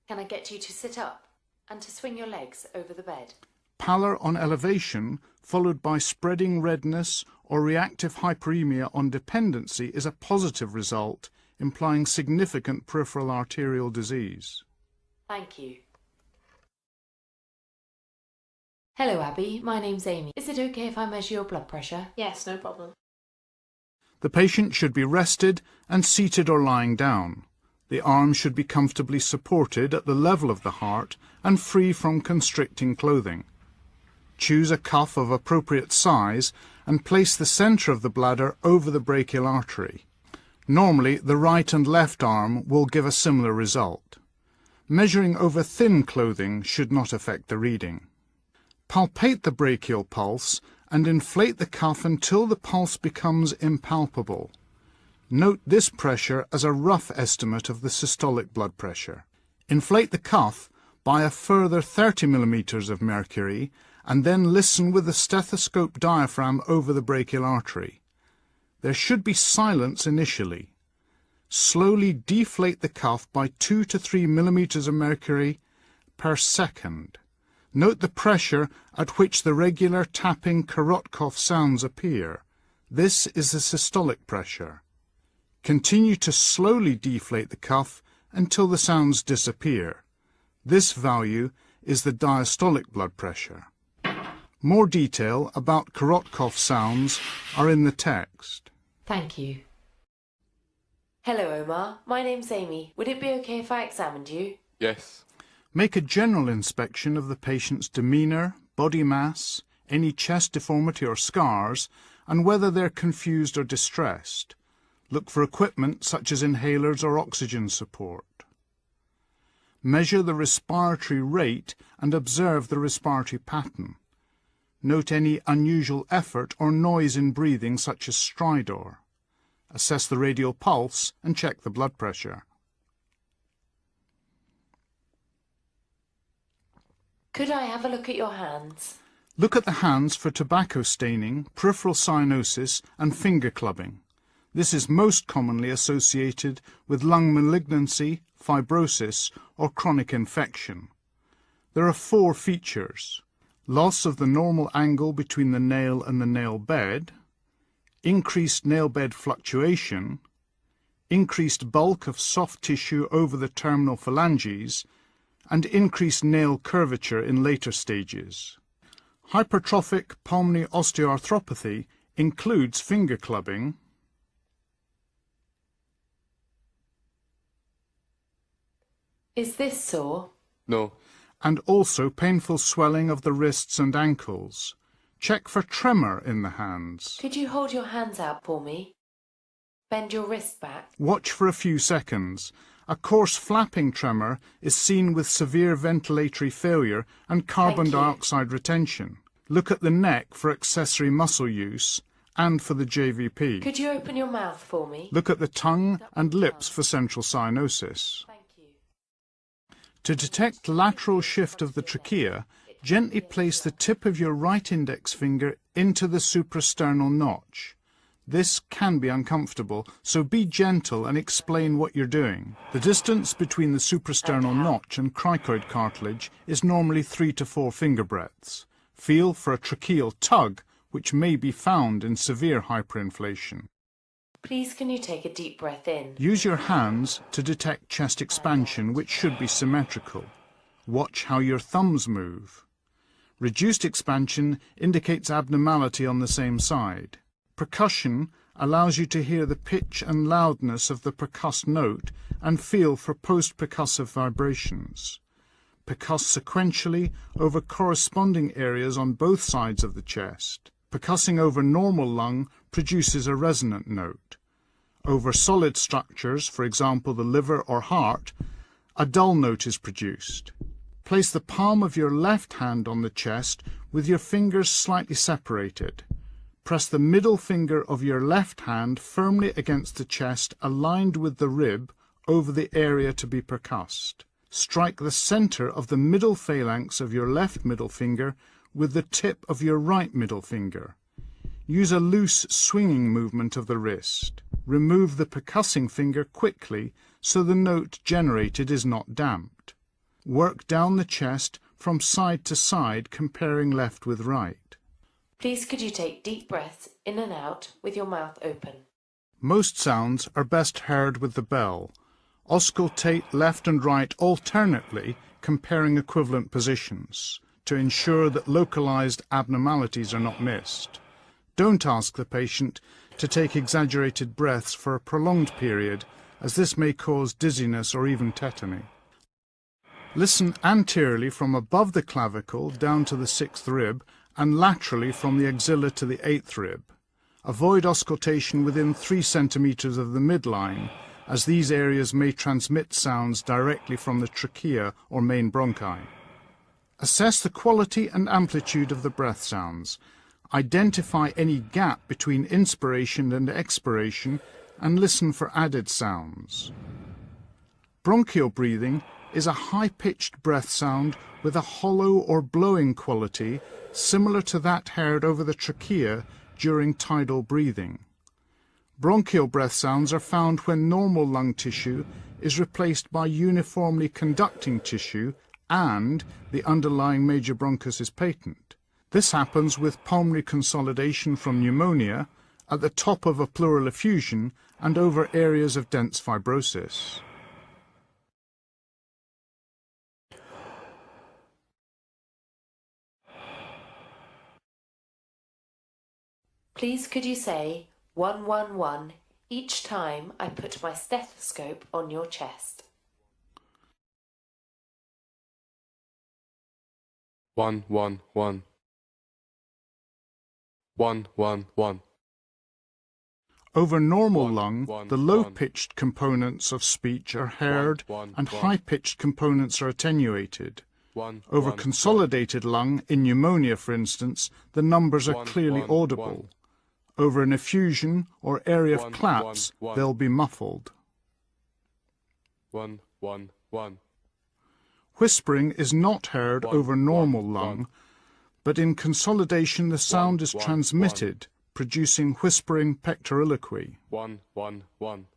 Can I get you to sit up and to swing your legs over the bed? Pallor on elevation, followed by spreading redness or reactive hyperemia on dependency, is a positive result, implying significant peripheral arterial disease. Thank you. Hello, Abby. My name's Amy. Is it okay if I measure your blood pressure? Yes, no problem. The patient should be rested and seated or lying down. The arms should be comfortably supported at the level of the heart and free from constricting clothing. Choose a cuff of appropriate size and place the centre of the bladder over the brachial artery. Normally, the right and left arm will give a similar result. Measuring over thin clothing should not affect the reading. Palpate the brachial pulse and inflate the cuff until the pulse becomes impalpable. Note this pressure as a rough estimate of the systolic blood pressure. Inflate the cuff by a further 30 millimeters of mercury and then listen with the stethoscope diaphragm over the brachial artery. There should be silence initially. Slowly deflate the cuff by 2 to 3 millimeters of mercury per second. Note the pressure at which the regular tapping Korotkoff sounds appear. This is the systolic pressure. Continue to slowly deflate the cuff until the sounds disappear. This value is the diastolic blood pressure. More detail about Korotkoff sounds are in the text. Thank you. Hello, Omar. My name's Amy. Would it be okay if I examined you? Yes. Make a general inspection of the patient's demeanour, body mass, any chest deformity or scars, and whether they're confused or distressed. Look for equipment such as inhalers or oxygen support. Measure the respiratory rate and observe the respiratory pattern. Note any unusual effort or noise in breathing such as stridor. Assess the radial pulse and check the blood pressure. Could I have a look at your hands? Look at the hands for tobacco staining, peripheral cyanosis and finger clubbing. This is most commonly associated with lung malignancy, fibrosis or chronic infection. There are 4 features: loss of the normal angle between the nail and the nail bed, increased nail bed fluctuation, increased bulk of soft tissue over the terminal phalanges, and increased nail curvature in later stages. Hypertrophic pulmonary osteoarthropathy includes finger clubbing, Is this sore? No. and also painful swelling of the wrists and ankles. Check for tremor in the hands. Could you hold your hands out for me? Bend your wrist back. Watch for a few seconds. A coarse flapping tremor is seen with severe ventilatory failure and carbon Thank you. dioxide retention. Look at the neck for accessory muscle use and for the JVP. Could you open your mouth for me? Look at the tongue and lips for central cyanosis. Thank you. To detect lateral shift of the trachea, gently place the tip of your right index finger into the suprasternal notch. This can be uncomfortable, so be gentle and explain what you're doing. The distance between the suprasternal notch and cricoid cartilage is normally 3 to 4 finger breadths. Feel for a tracheal tug, which may be found in severe hyperinflation. Please can you take a deep breath in? Use your hands to detect chest expansion, which should be symmetrical. Watch how your thumbs move. Reduced expansion indicates abnormality on the same side. Percussion allows you to hear the pitch and loudness of the percussed note and feel for post-percussive vibrations. Percuss sequentially over corresponding areas on both sides of the chest. Percussing over normal lung produces a resonant note. Over solid structures, for example the liver or heart, a dull note is produced. Place the palm of your left hand on the chest with your fingers slightly separated. Press the middle finger of your left hand firmly against the chest, aligned with the rib, over the area to be percussed. Strike the center of the middle phalanx of your left middle finger with the tip of your right middle finger. Use a loose swinging movement of the wrist. Remove the percussing finger quickly so the note generated is not damped. Work down the chest from side to side, comparing left with right. Please could you take deep breaths in and out with your mouth open? Most sounds are best heard with the bell. Auscultate left and right alternately, comparing equivalent positions, to ensure that localized abnormalities are not missed. Don't ask the patient to take exaggerated breaths for a prolonged period, as this may cause dizziness or even tetany. Listen anteriorly from above the clavicle down to the 6th rib and laterally from the axilla to the 8th rib. Avoid auscultation within 3 centimeters of the midline, as these areas may transmit sounds directly from the trachea or main bronchi. Assess the quality and amplitude of the breath sounds. Identify any gap between inspiration and expiration and listen for added sounds. Bronchial breathing is a high-pitched breath sound with a hollow or blowing quality similar to that heard over the trachea during tidal breathing. Bronchial breath sounds are found when normal lung tissue is replaced by uniformly conducting tissue and the underlying major bronchus is patent. This happens with pulmonary consolidation from pneumonia, at the top of a pleural effusion, and over areas of dense fibrosis. Please could you say 111 each time I put my stethoscope on your chest? 111 111. Over normal lung, the low-pitched components of speech are heard and high-pitched components are attenuated. Over consolidated lung, in pneumonia for instance, the numbers are clearly audible. Over an effusion or area of collapse, they'll be muffled. 111. Whispering is not heard over normal lung, but in consolidation the sound is transmitted, producing whispering pectoriloquy. 111.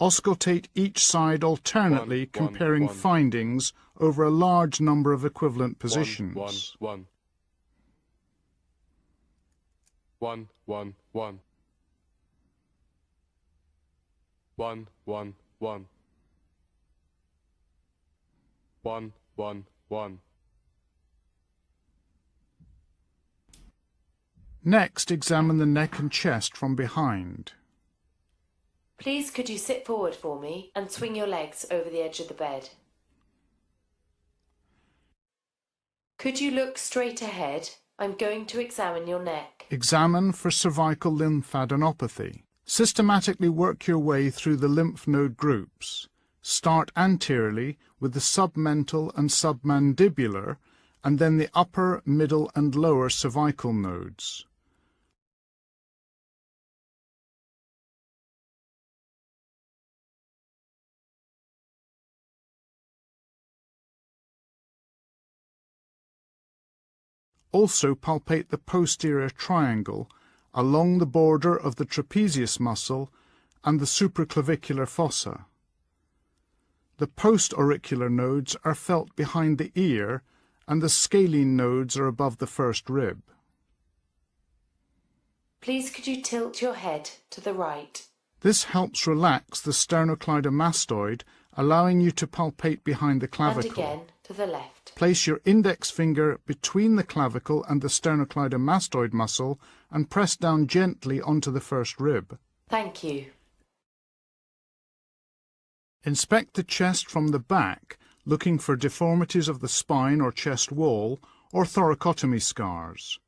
Auscultate each side alternately, comparing findings over a large number of equivalent positions. 111. 111. 111. 111. Next, examine the neck and chest from behind. Please could you sit forward for me and swing your legs over the edge of the bed? Could you look straight ahead? I'm going to examine your neck. Examine for cervical lymphadenopathy. Systematically work your way through the lymph node groups. Start anteriorly with the submental and submandibular, and then the upper, middle and lower cervical nodes. Also palpate the posterior triangle, along the border of the trapezius muscle and the supraclavicular fossa. The post-auricular nodes are felt behind the ear, and the scalene nodes are above the first rib. Please could you tilt your head to the right? This helps relax the sternocleidomastoid, allowing you to palpate behind the clavicle. And again to the left. Place your index finger between the clavicle and the sternocleidomastoid muscle and press down gently onto the first rib. Thank you. Inspect the chest from the back, looking for deformities of the spine or chest wall or thoracotomy scars.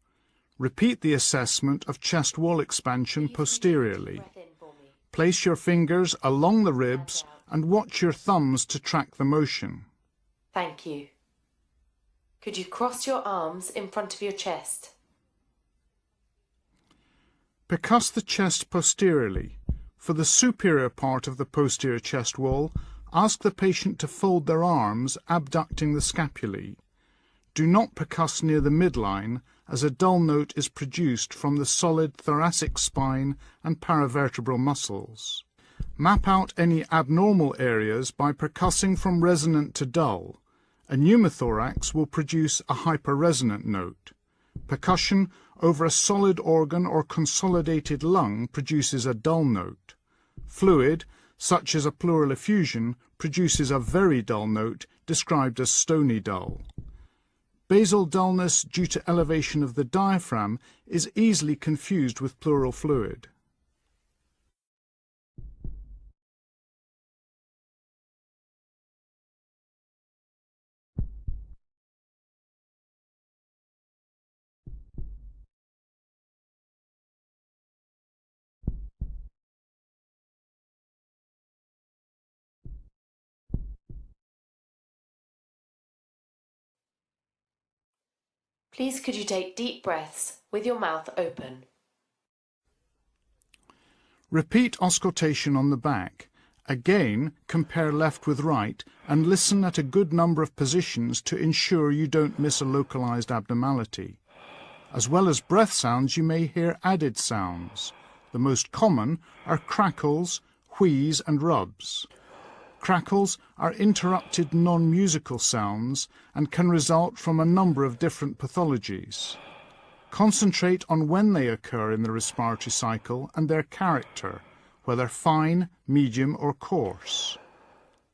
Repeat the assessment of chest wall expansion posteriorly. Place your fingers along the ribs and watch your thumbs to track the motion. Thank you. Could you cross your arms in front of your chest? Percuss the chest posteriorly. For the superior part of the posterior chest wall, ask the patient to fold their arms, abducting the scapulae. Do not percuss near the midline, as a dull note is produced from the solid thoracic spine and paravertebral muscles. Map out any abnormal areas by percussing from resonant to dull. A pneumothorax will produce a hyperresonant note. Percussion over a solid organ or consolidated lung produces a dull note. Fluid, such as a pleural effusion, produces a very dull note described as stony dull. Basal dullness due to elevation of the diaphragm is easily confused with pleural fluid. Please could you take deep breaths with your mouth open? Repeat auscultation on the back. Again, compare left with right and listen at a good number of positions to ensure you don't miss a localized abnormality. As well as breath sounds, you may hear added sounds. The most common are crackles, wheeze and rubs. Crackles are interrupted non-musical sounds and can result from a number of different pathologies. Concentrate on when they occur in the respiratory cycle and their character, whether fine, medium or coarse.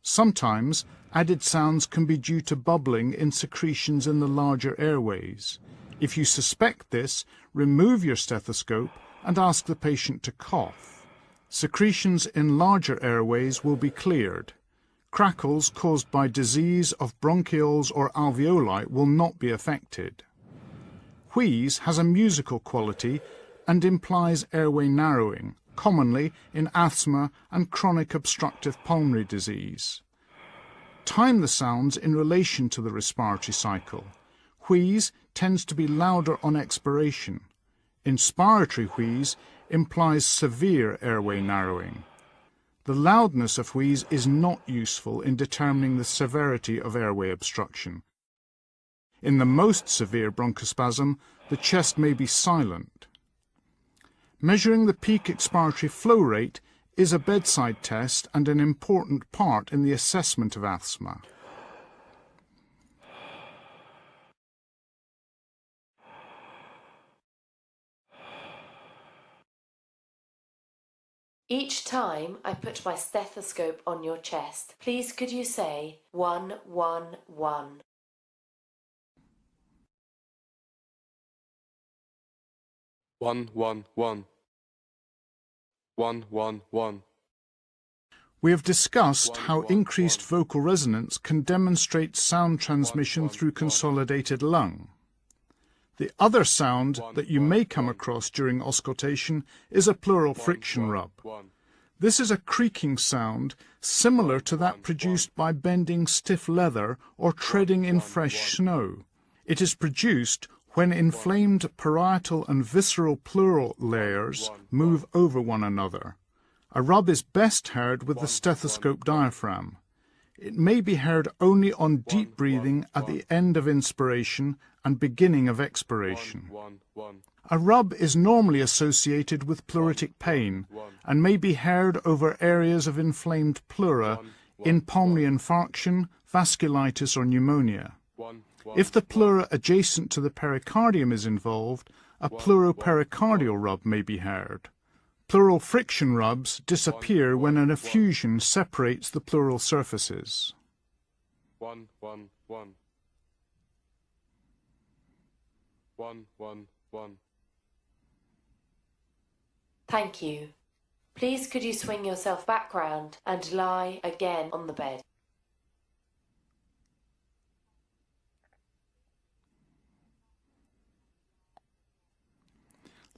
Sometimes added sounds can be due to bubbling in secretions in the larger airways. If you suspect this, remove your stethoscope and ask the patient to cough. Secretions in larger airways will be cleared. Crackles caused by disease of bronchioles or alveoli will not be affected. Wheeze has a musical quality and implies airway narrowing, commonly in asthma and chronic obstructive pulmonary disease. Time the sounds in relation to the respiratory cycle. Wheeze tends to be louder on expiration. Inspiratory wheeze implies severe airway narrowing. The loudness of wheeze is not useful in determining the severity of airway obstruction. In the most severe bronchospasm, the chest may be silent. Measuring the peak expiratory flow rate is a bedside test and an important part in the assessment of asthma. Each time I put my stethoscope on your chest, please could you say 111? One, one, one. 111. We have discussed how increased vocal resonance can demonstrate sound transmission through consolidated lung. The other sound that you may come across during auscultation is a pleural friction rub. This is a creaking sound similar to that produced by bending stiff leather or treading in fresh snow. It is produced when inflamed parietal and visceral pleural layers move over one another. A rub is best heard with the stethoscope diaphragm. It may be heard only on deep breathing at the end of inspiration and beginning of expiration. 1, 1, A rub is normally associated with pleuritic pain and may be heard over areas of inflamed pleura in pulmonary infarction, vasculitis or pneumonia. 1, If the pleura adjacent to the pericardium is involved, a pleuropericardial rub may be heard. Pleural friction rubs disappear when an effusion separates the pleural surfaces. 1, 1, 1. 1, 1, 1. Thank you. Please could you swing yourself back round and lie again on the bed.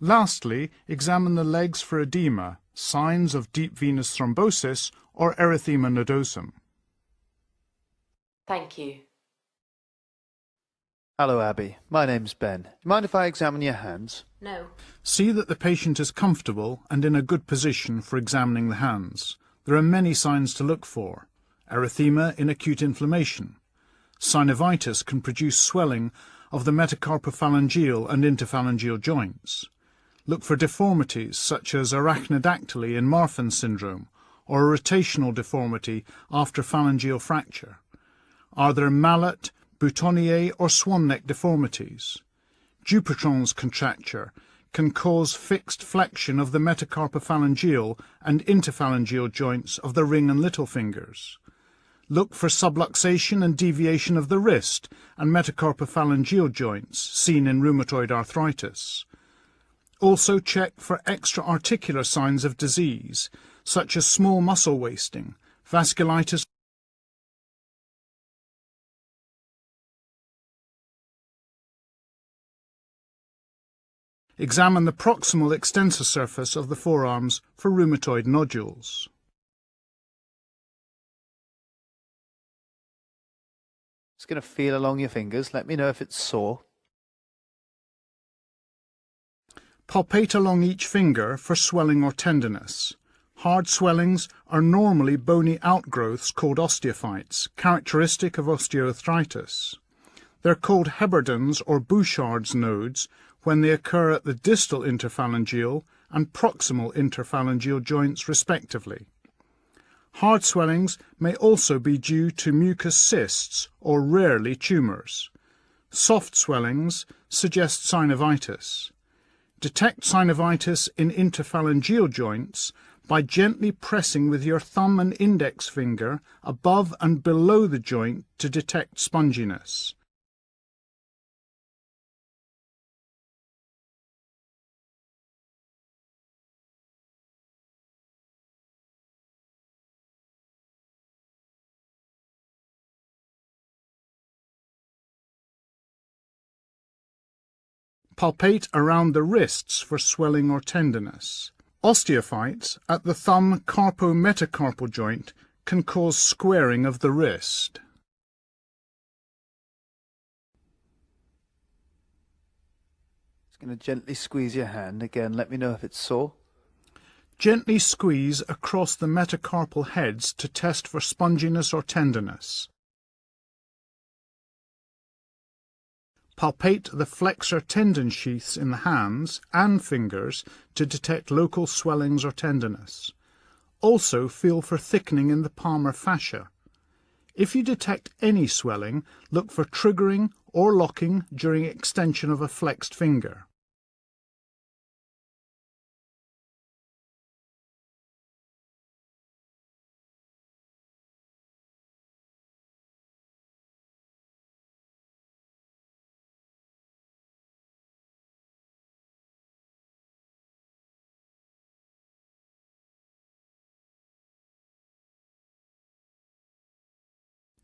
Lastly, examine the legs for edema, signs of deep venous thrombosis or erythema nodosum. Thank you. Hello, Abby. My name's Ben. Do you mind if I examine your hands? No. See that the patient is comfortable and in a good position for examining the hands. There are many signs to look for. Erythema in acute inflammation. Synovitis can produce swelling of the metacarpophalangeal and interphalangeal joints. Look for deformities such as arachnodactyly in Marfan syndrome or a rotational deformity after phalangeal fracture. Are there mallet, boutonniere or swan neck deformities? Dupuytren's contracture can cause fixed flexion of the metacarpophalangeal and interphalangeal joints of the ring and little fingers. Look for subluxation and deviation of the wrist and metacarpophalangeal joints seen in rheumatoid arthritis. Also check for extra-articular signs of disease, such as small muscle wasting, vasculitis. Examine the proximal extensor surface of the forearms for rheumatoid nodules. Just going to feel along your fingers. Let me know if it's sore. Palpate along each finger for swelling or tenderness. Hard swellings are normally bony outgrowths called osteophytes, characteristic of osteoarthritis. They're called Heberdens or Bouchard's nodes when they occur at the distal interphalangeal and proximal interphalangeal joints respectively. Hard swellings may also be due to mucous cysts or rarely tumours. Soft swellings suggest synovitis. Detect synovitis in interphalangeal joints by gently pressing with your thumb and index finger above and below the joint to detect sponginess. Palpate around the wrists for swelling or tenderness. Osteophytes at the thumb carpo-metacarpal joint can cause squaring of the wrist. Just going to gently squeeze your hand. Again, let me know if it's sore. Gently squeeze across the metacarpal heads to test for sponginess or tenderness. Palpate the flexor tendon sheaths in the hands and fingers to detect local swellings or tenderness. Also feel for thickening in the palmar fascia. If you detect any swelling, look for triggering or locking during extension of a flexed finger.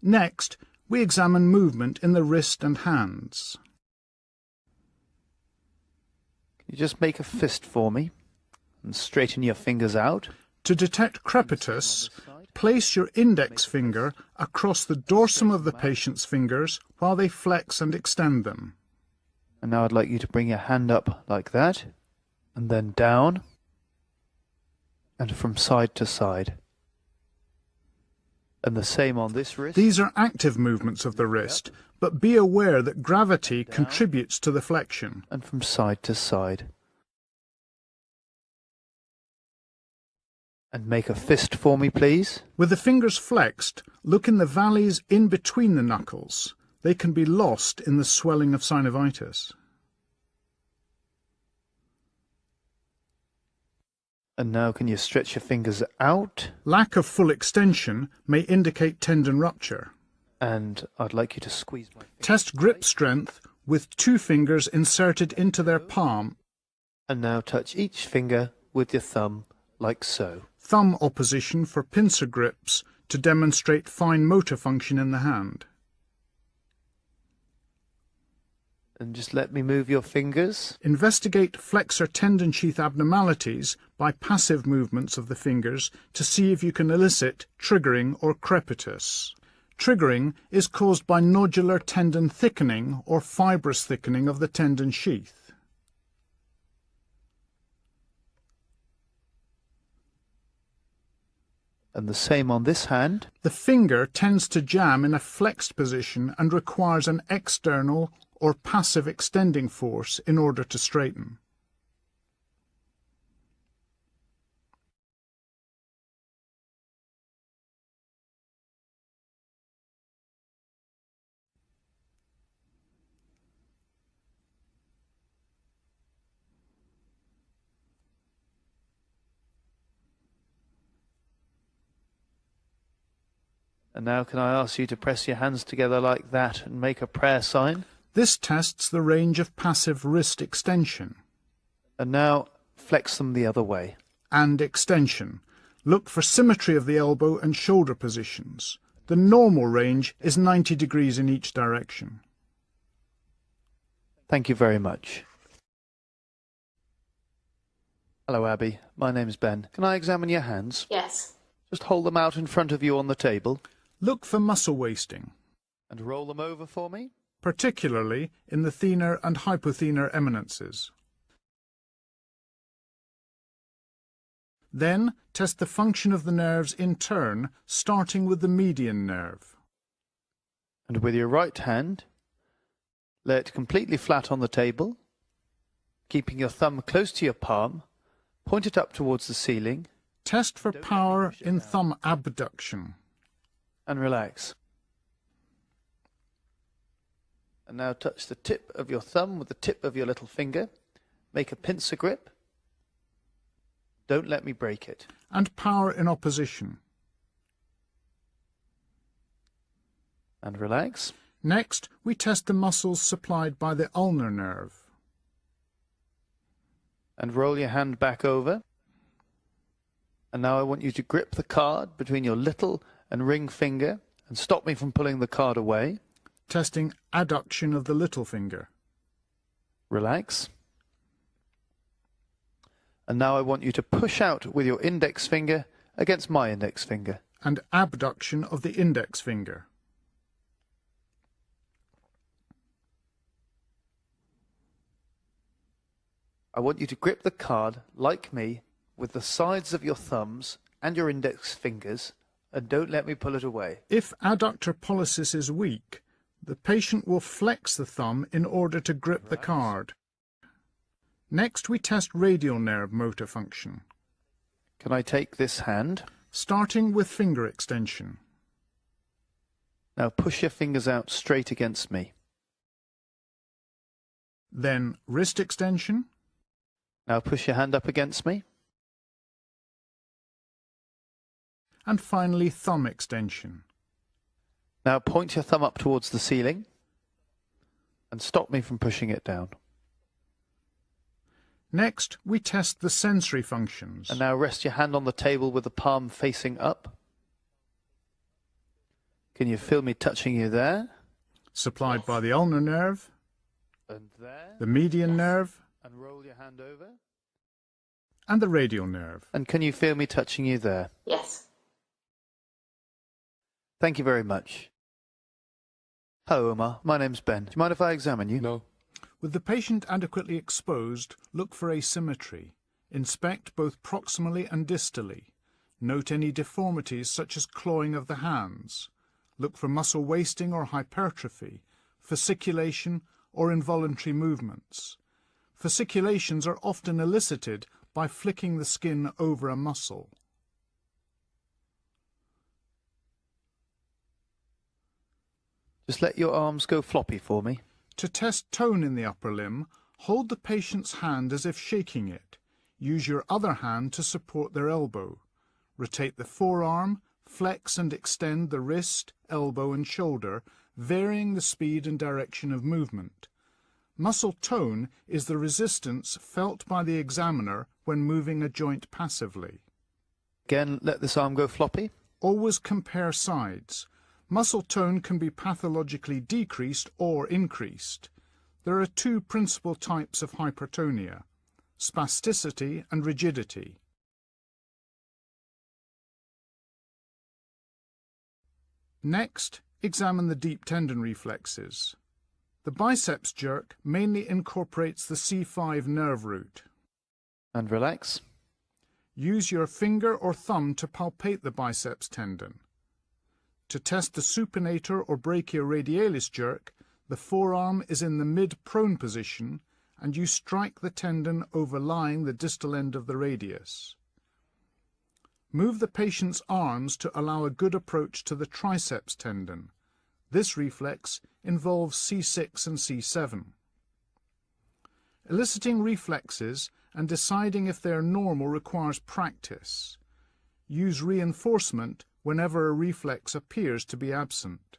Next, we examine movement in the wrist and hands. Can you just make a fist for me and straighten your fingers out? To detect crepitus, place your index finger across the dorsum of the patient's fingers while they flex and extend them. And now I'd like you to bring your hand up like that, and then down, and from side to side. And the same on this wrist. These are active movements of the wrist, but be aware that gravity contributes to the flexion. And from side to side. And make a fist for me, please. With the fingers flexed, look in the valleys in between the knuckles. They can be lost in the swelling of synovitis. And now can you stretch your fingers out? Lack of full extension may indicate tendon rupture. And I'd like you to squeeze my fingers. Test grip strength with 2 fingers inserted into their palm. And now touch each finger with your thumb, like so. Thumb opposition for pincer grips to demonstrate fine motor function in the hand. And just let me move your fingers. Investigate flexor tendon sheath abnormalities by passive movements of the fingers to see if you can elicit triggering or crepitus. Triggering is caused by nodular tendon thickening or fibrous thickening of the tendon sheath. And the same on this hand. The finger tends to jam in a flexed position and requires an external or passive extending force in order to straighten. And now can I ask you to press your hands together like that and make a prayer sign? This tests the range of passive wrist extension. And now flex them the other way. And extension. Look for symmetry of the elbow and shoulder positions. The normal range is 90 degrees in each direction. Thank you very much. Hello, Abby. My name's Ben. Can I examine your hands? Yes. Just hold them out in front of you on the table. Look for muscle wasting, And roll them over for me. particularly in the thenar and hypothenar eminences. Then test the function of the nerves in turn, starting with the median nerve. And with your right hand, lay it completely flat on the table, keeping your thumb close to your palm, point it up towards the ceiling, Test for power in thumb abduction. and relax. And now touch the tip of your thumb with the tip of your little finger. Make a pincer grip. Don't let me break it. And power in opposition. And relax. Next, we test the muscles supplied by the ulnar nerve. And roll your hand back over. And now I want you to grip the card between your little and ring finger and stop me from pulling the card away. Testing adduction of the little finger. Relax. And now I want you to push out with your index finger against my index finger. And abduction of the index finger. I want you to grip the card, like me, with the sides of your thumbs and your index fingers, and don't let me pull it away. If adductor pollicis is weak, the patient will flex the thumb in order to grip the card. Next, we test radial nerve motor function, Can I take this hand? starting with finger extension. Now push your fingers out straight against me. Then wrist extension, Now push your hand up against me. and finally thumb extension. Now point your thumb up towards the ceiling and stop me from pushing it down. Next, we test the sensory functions. And now rest your hand on the table with the palm facing up. Can you feel me touching you there? Supplied by the ulnar nerve, And there? the median nerve, And roll your hand over. and the radial nerve. And can you feel me touching you there? Yes. Thank you very much. Hello, Omar. My name's Ben. Do you mind if I examine you? No. With the patient adequately exposed, look for asymmetry. Inspect both proximally and distally. Note any deformities such as clawing of the hands. Look for muscle wasting or hypertrophy, fasciculation or involuntary movements. Fasciculations are often elicited by flicking the skin over a muscle. Just let your arms go floppy for me. To test tone in the upper limb, hold the patient's hand as if shaking it. Use your other hand to support their elbow. Rotate the forearm, flex and extend the wrist, elbow and shoulder, varying the speed and direction of movement. Muscle tone is the resistance felt by the examiner when moving a joint passively. Again, let this arm go floppy. Always compare sides. Muscle tone can be pathologically decreased or increased. There are two principal types of hypertonia: spasticity and rigidity. Next, examine the deep tendon reflexes. The biceps jerk mainly incorporates the C5 nerve root. And relax. Use your finger or thumb to palpate the biceps tendon. To test the supinator or brachioradialis jerk, the forearm is in the mid-prone position and you strike the tendon overlying the distal end of the radius. Move the patient's arms to allow a good approach to the triceps tendon. This reflex involves C6 and C7. Eliciting reflexes and deciding if they are normal requires practice. Use reinforcement whenever a reflex appears to be absent.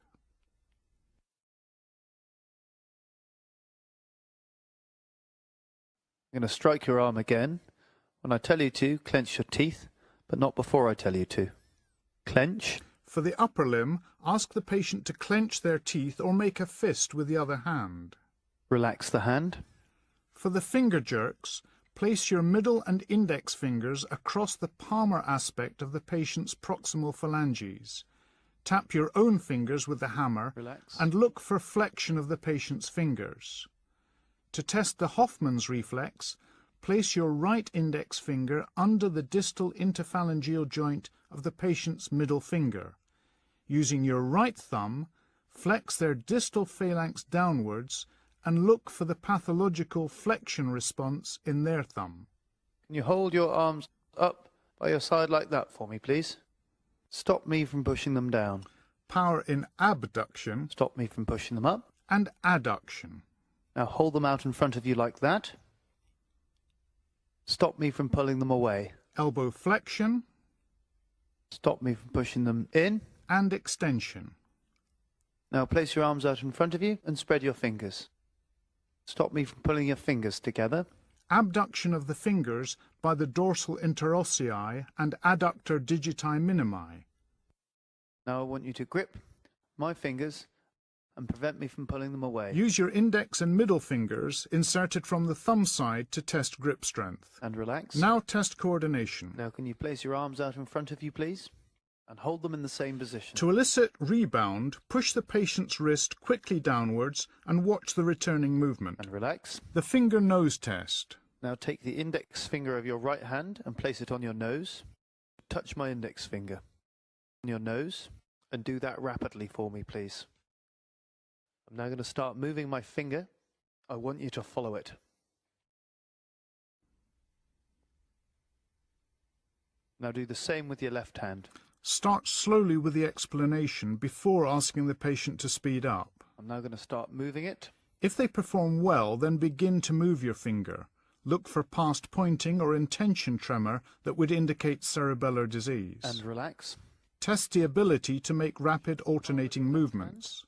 I'm going to strike your arm again. When I tell you to, clench your teeth, but not before I tell you to. Clench. For the upper limb, ask the patient to clench their teeth or make a fist with the other hand. Relax the hand. For the finger jerks, place your middle and index fingers across the palmar aspect of the patient's proximal phalanges. Tap your own fingers with the hammer. Relax. And look for flexion of the patient's fingers. To test the Hoffman's reflex, place your right index finger under the distal interphalangeal joint of the patient's middle finger. Using your right thumb, flex their distal phalanx downwards and look for the pathological flexion response in their thumb. Can you hold your arms up by your side like that for me, please? Stop me from pushing them down. Power in abduction. Stop me from pushing them up. And adduction. Now hold them out in front of you like that. Stop me from pulling them away. Elbow flexion. Stop me from pushing them in. And extension. Now place your arms out in front of you and spread your fingers. Stop me from pulling your fingers together. Abduction of the fingers by the dorsal interossei and adductor digiti minimi. Now I want you to grip my fingers and prevent me from pulling them away. Use your index and middle fingers inserted from the thumb side to test grip strength. And relax. Now test coordination. Now can you place your arms out in front of you, please? And hold them in the same position. To elicit rebound, push the patient's wrist quickly downwards and watch the returning movement. And relax. The finger nose test. Now take the index finger of your right hand and place it on your nose. Touch my index finger on your nose and do that rapidly for me, please. I'm now going to start moving my finger. I want you to follow it. Now do the same with your left hand. Start slowly with the explanation before asking the patient to speed up. I'm now going to start moving it. If they perform well, then begin to move your finger. Look for past pointing or intention tremor that would indicate cerebellar disease. And relax. Test the ability to make rapid alternating movements.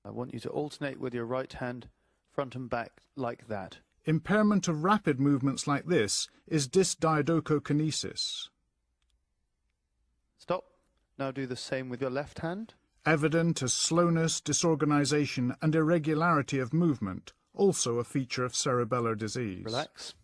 I want you to alternate with your right hand, front and back, like that. Impairment of rapid movements like this is dysdiadochokinesis. Stop. Now do the same with your left hand. Evident as slowness, disorganization and irregularity of movement, also a feature of cerebellar disease. Relax.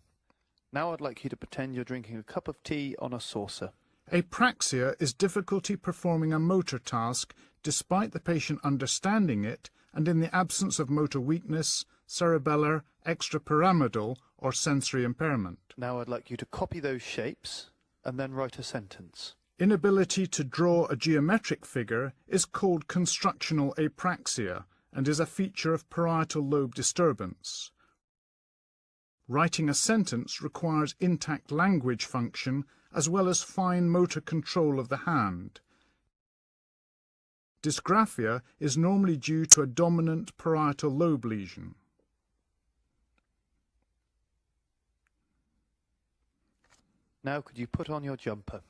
Now I'd like you to pretend you're drinking a cup of tea on a saucer. Apraxia is difficulty performing a motor task despite the patient understanding it and in the absence of motor weakness, cerebellar, extrapyramidal or sensory impairment. Now I'd like you to copy those shapes and then write a sentence. Inability to draw a geometric figure is called constructional apraxia and is a feature of parietal lobe disturbance. Writing a sentence requires intact language function as well as fine motor control of the hand. Dysgraphia is normally due to a dominant parietal lobe lesion. Now could you put on your jumper?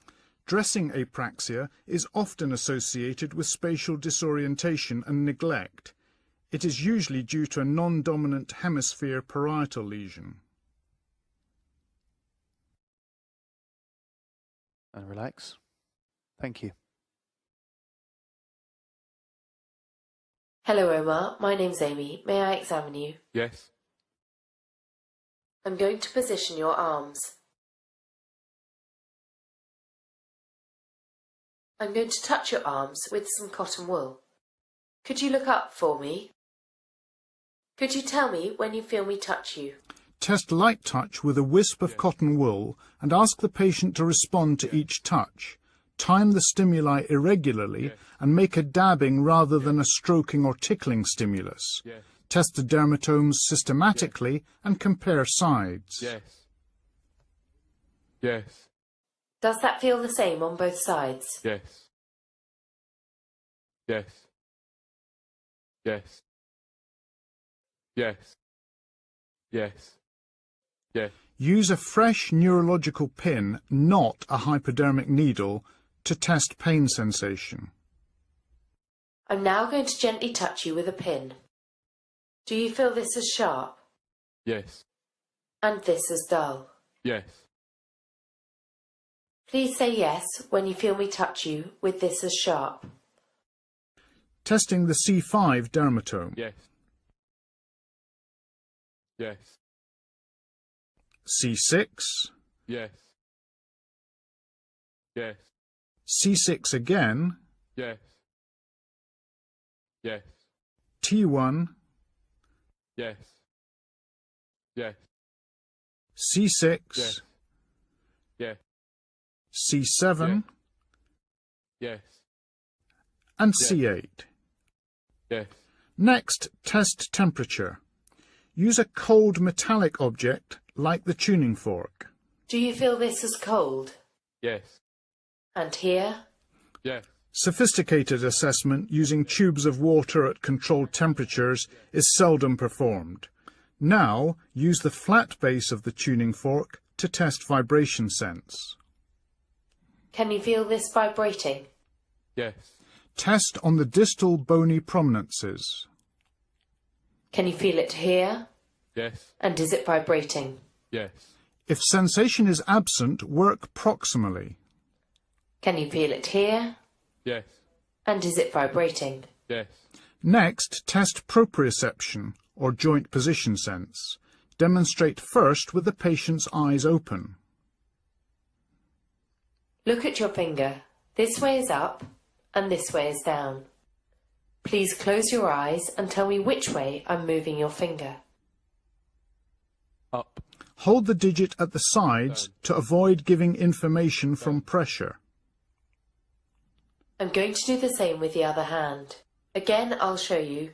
Dressing apraxia is often associated with spatial disorientation and neglect. It is usually due to a non-dominant hemisphere parietal lesion. And relax. Thank you. Hello, Omar. My name's Amy. May I examine you? Yes. I'm going to position your arms. I'm going to touch your arms with some cotton wool. Could you look up for me? Could you tell me when you feel me touch you? Test light touch with a wisp of cotton wool and ask the patient to respond to each touch. Time the stimuli irregularly and make a dabbing rather than a stroking or tickling stimulus. Test the dermatomes systematically and compare sides. Yes. Yes. Does that feel the same on both sides? Yes. Yes. Yes. Yes. Yes. Yes. Use a fresh neurological pin, not a hypodermic needle, to test pain sensation. I'm now going to gently touch you with a pin. Do you feel this as sharp? Yes. And this as dull? Yes. Please say yes when you feel me touch you with this as sharp. Testing the C5 dermatome. Yes. Yes. C6. Yes. Yes. C6 again. Yes. Yes. T1. Yes. Yes. C6. Yes. Yes. C7. Yes. And Yes. C8. Yes. Next, test temperature. Use a cold metallic object like the tuning fork. Do you feel this as cold? Yes. And here? Yes. Sophisticated assessment using tubes of water at controlled temperatures is seldom performed. Now, use the flat base of the tuning fork to test vibration sense. Can you feel this vibrating? Yes. Test on the distal bony prominences. Can you feel it here? Yes. And is it vibrating? Yes. If sensation is absent, work proximally. Can you feel it here? Yes. And is it vibrating? Yes. Next, test proprioception, or joint position sense. Demonstrate first with the patient's eyes open. Look at your finger. This way is up and this way is down. Please close your eyes and tell me which way I'm moving your finger. Up. Hold the digit at the sides to avoid giving information from pressure. I'm going to do the same with the other hand. Again, I'll show you.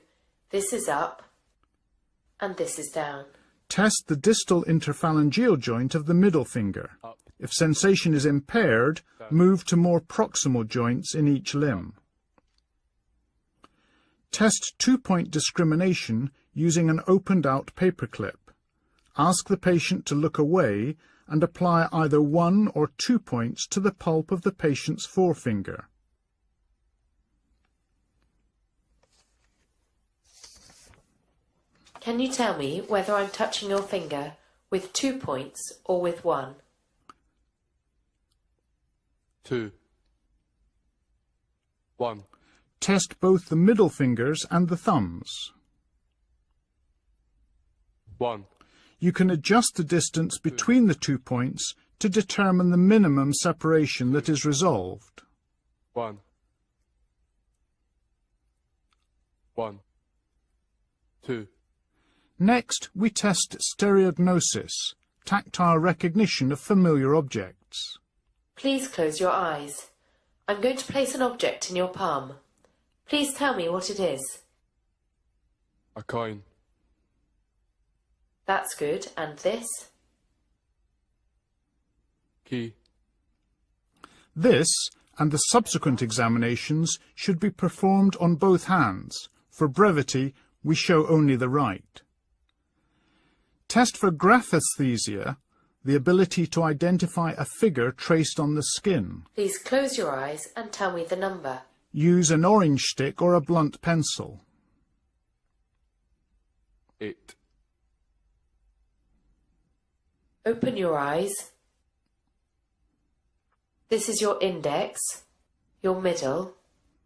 This is up and this is down. Test the distal interphalangeal joint of the middle finger. Up. If sensation is impaired, move to more proximal joints in each limb. Test two-point discrimination using an opened-out paperclip. Ask the patient to look away and apply either 1 or 2 points to the pulp of the patient's forefinger. Can you tell me whether I'm touching your finger with 2 points or with 1? 2. 1. Test both the middle fingers and the thumbs. 1. You can adjust the distance between the 2 points to determine the minimum separation that is resolved. 1. 1. 2. Next, we test stereognosis, tactile recognition of familiar objects. Please close your eyes. I'm going to place an object in your palm. Please tell me what it is. A coin. That's good. And this? Key. This and the subsequent examinations should be performed on both hands. For brevity, we show only the right. Test for graphesthesia, the ability to identify a figure traced on the skin. Please close your eyes and tell me the number. Use an orange stick or a blunt pencil. 8. Open your eyes. This is your index, your middle,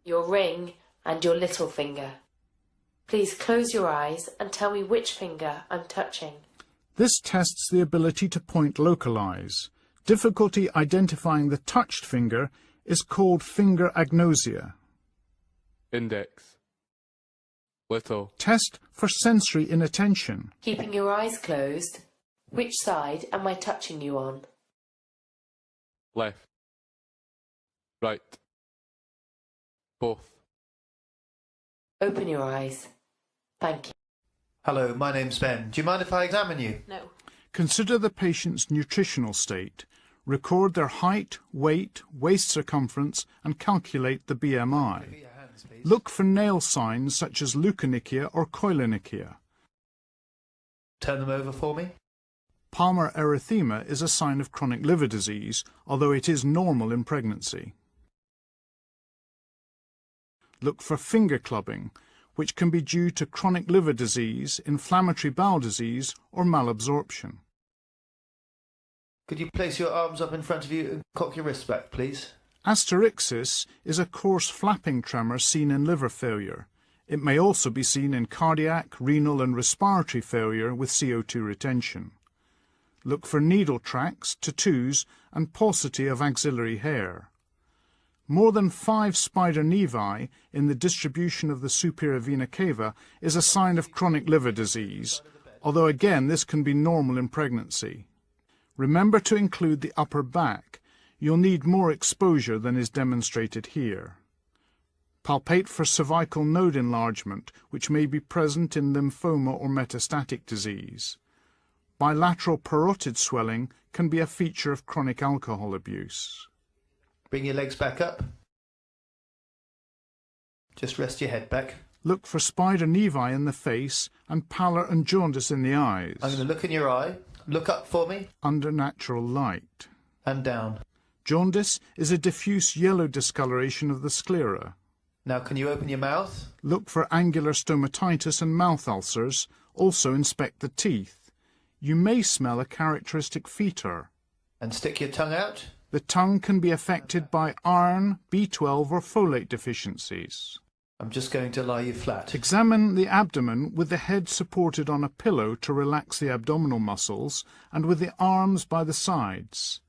your ring and your little finger. Please close your eyes and tell me which finger I'm touching. This tests the ability to point localize. Difficulty identifying the touched finger is called finger agnosia. Index. Little. Test for sensory inattention. Keeping your eyes closed, which side am I touching you on? Left. Right. Both. Open your eyes. Thank you. Hello, my name's Ben. Do you mind if I examine you? No. Consider the patient's nutritional state. Record their height, weight, waist circumference and calculate the BMI. Your hands, please. Look for nail signs such as leukonychia or koilonychia. Turn them over for me. Palmar erythema is a sign of chronic liver disease, although it is normal in pregnancy. Look for finger clubbing, which can be due to chronic liver disease, inflammatory bowel disease or malabsorption. Could you place your arms up in front of you and cock your wrists back, please? Asterixis is a coarse flapping tremor seen in liver failure. It may also be seen in cardiac, renal and respiratory failure with CO2 retention. Look for needle tracks, tattoos and paucity of axillary hair. More than 5 spider nevi in the distribution of the superior vena cava is a sign of chronic liver disease, although again this can be normal in pregnancy. Remember to include the upper back. You'll need more exposure than is demonstrated here. Palpate for cervical node enlargement, which may be present in lymphoma or metastatic disease. Bilateral parotid swelling can be a feature of chronic alcohol abuse. Bring your legs back up. Just rest your head back. Look for spider nevi in the face and pallor and jaundice in the eyes. I'm going to look in your eye. Look up for me. Under natural light. And down. Jaundice is a diffuse yellow discoloration of the sclera. Now can you open your mouth? Look for angular stomatitis and mouth ulcers. Also inspect the teeth. You may smell a characteristic fetor. And stick your tongue out. The tongue can be affected by iron, B12 or folate deficiencies. I'm just going to lie you flat. Examine the abdomen with the head supported on a pillow to relax the abdominal muscles and with the arms by the sides.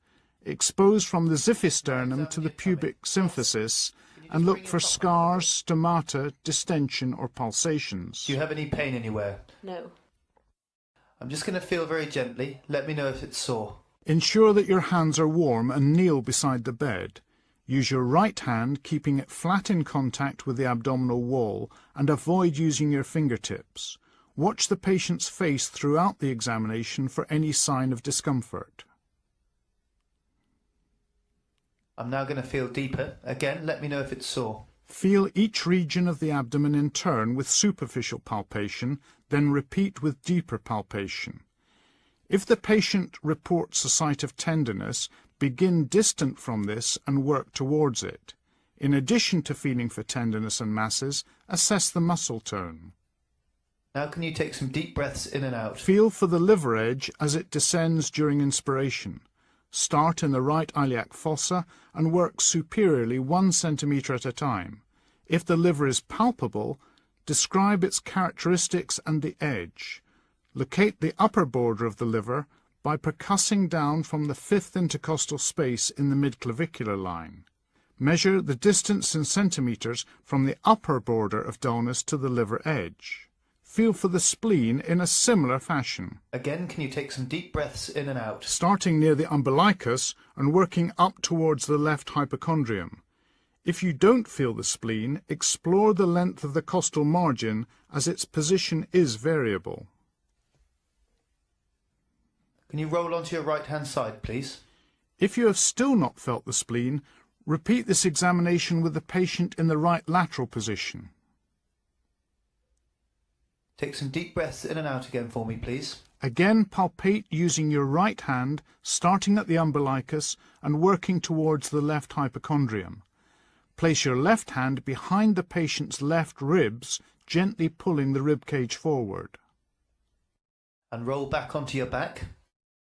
Expose from the xiphisternum to the pubic symphysis and look for scars, stomata, distension or pulsations. Do you have any pain anywhere? No. I'm just going to feel very gently. Let me know if it's sore. Ensure that your hands are warm and kneel beside the bed. Use your right hand, keeping it flat in contact with the abdominal wall, and avoid using your fingertips. Watch the patient's face throughout the examination for any sign of discomfort. I'm now going to feel deeper. Again, let me know if it's sore. Feel each region of the abdomen in turn with superficial palpation, then repeat with deeper palpation. If the patient reports a site of tenderness, begin distant from this and work towards it. In addition to feeling for tenderness and masses, assess the muscle tone. Now can you take some deep breaths in and out? Feel for the liver edge as it descends during inspiration. Start in the right iliac fossa and work superiorly 1 centimetre at a time. If the liver is palpable, describe its characteristics and the edge. Locate the upper border of the liver by percussing down from the 5th intercostal space in the midclavicular line. Measure the distance in centimetres from the upper border of dullness to the liver edge. feel for the spleen in a similar fashion, Again, can you take some deep breaths in and out? starting near the umbilicus and working up towards the left hypochondrium. If you don't feel the spleen, explore the length of the costal margin as its position is variable. Can you roll onto your right-hand side, please? If you have still not felt the spleen, repeat this examination with the patient in the right lateral position. Take some deep breaths in and out again for me, please. Again, palpate using your right hand, starting at the umbilicus and working towards the left hypochondrium. Place your left hand behind the patient's left ribs, gently pulling the rib cage forward. And roll back onto your back.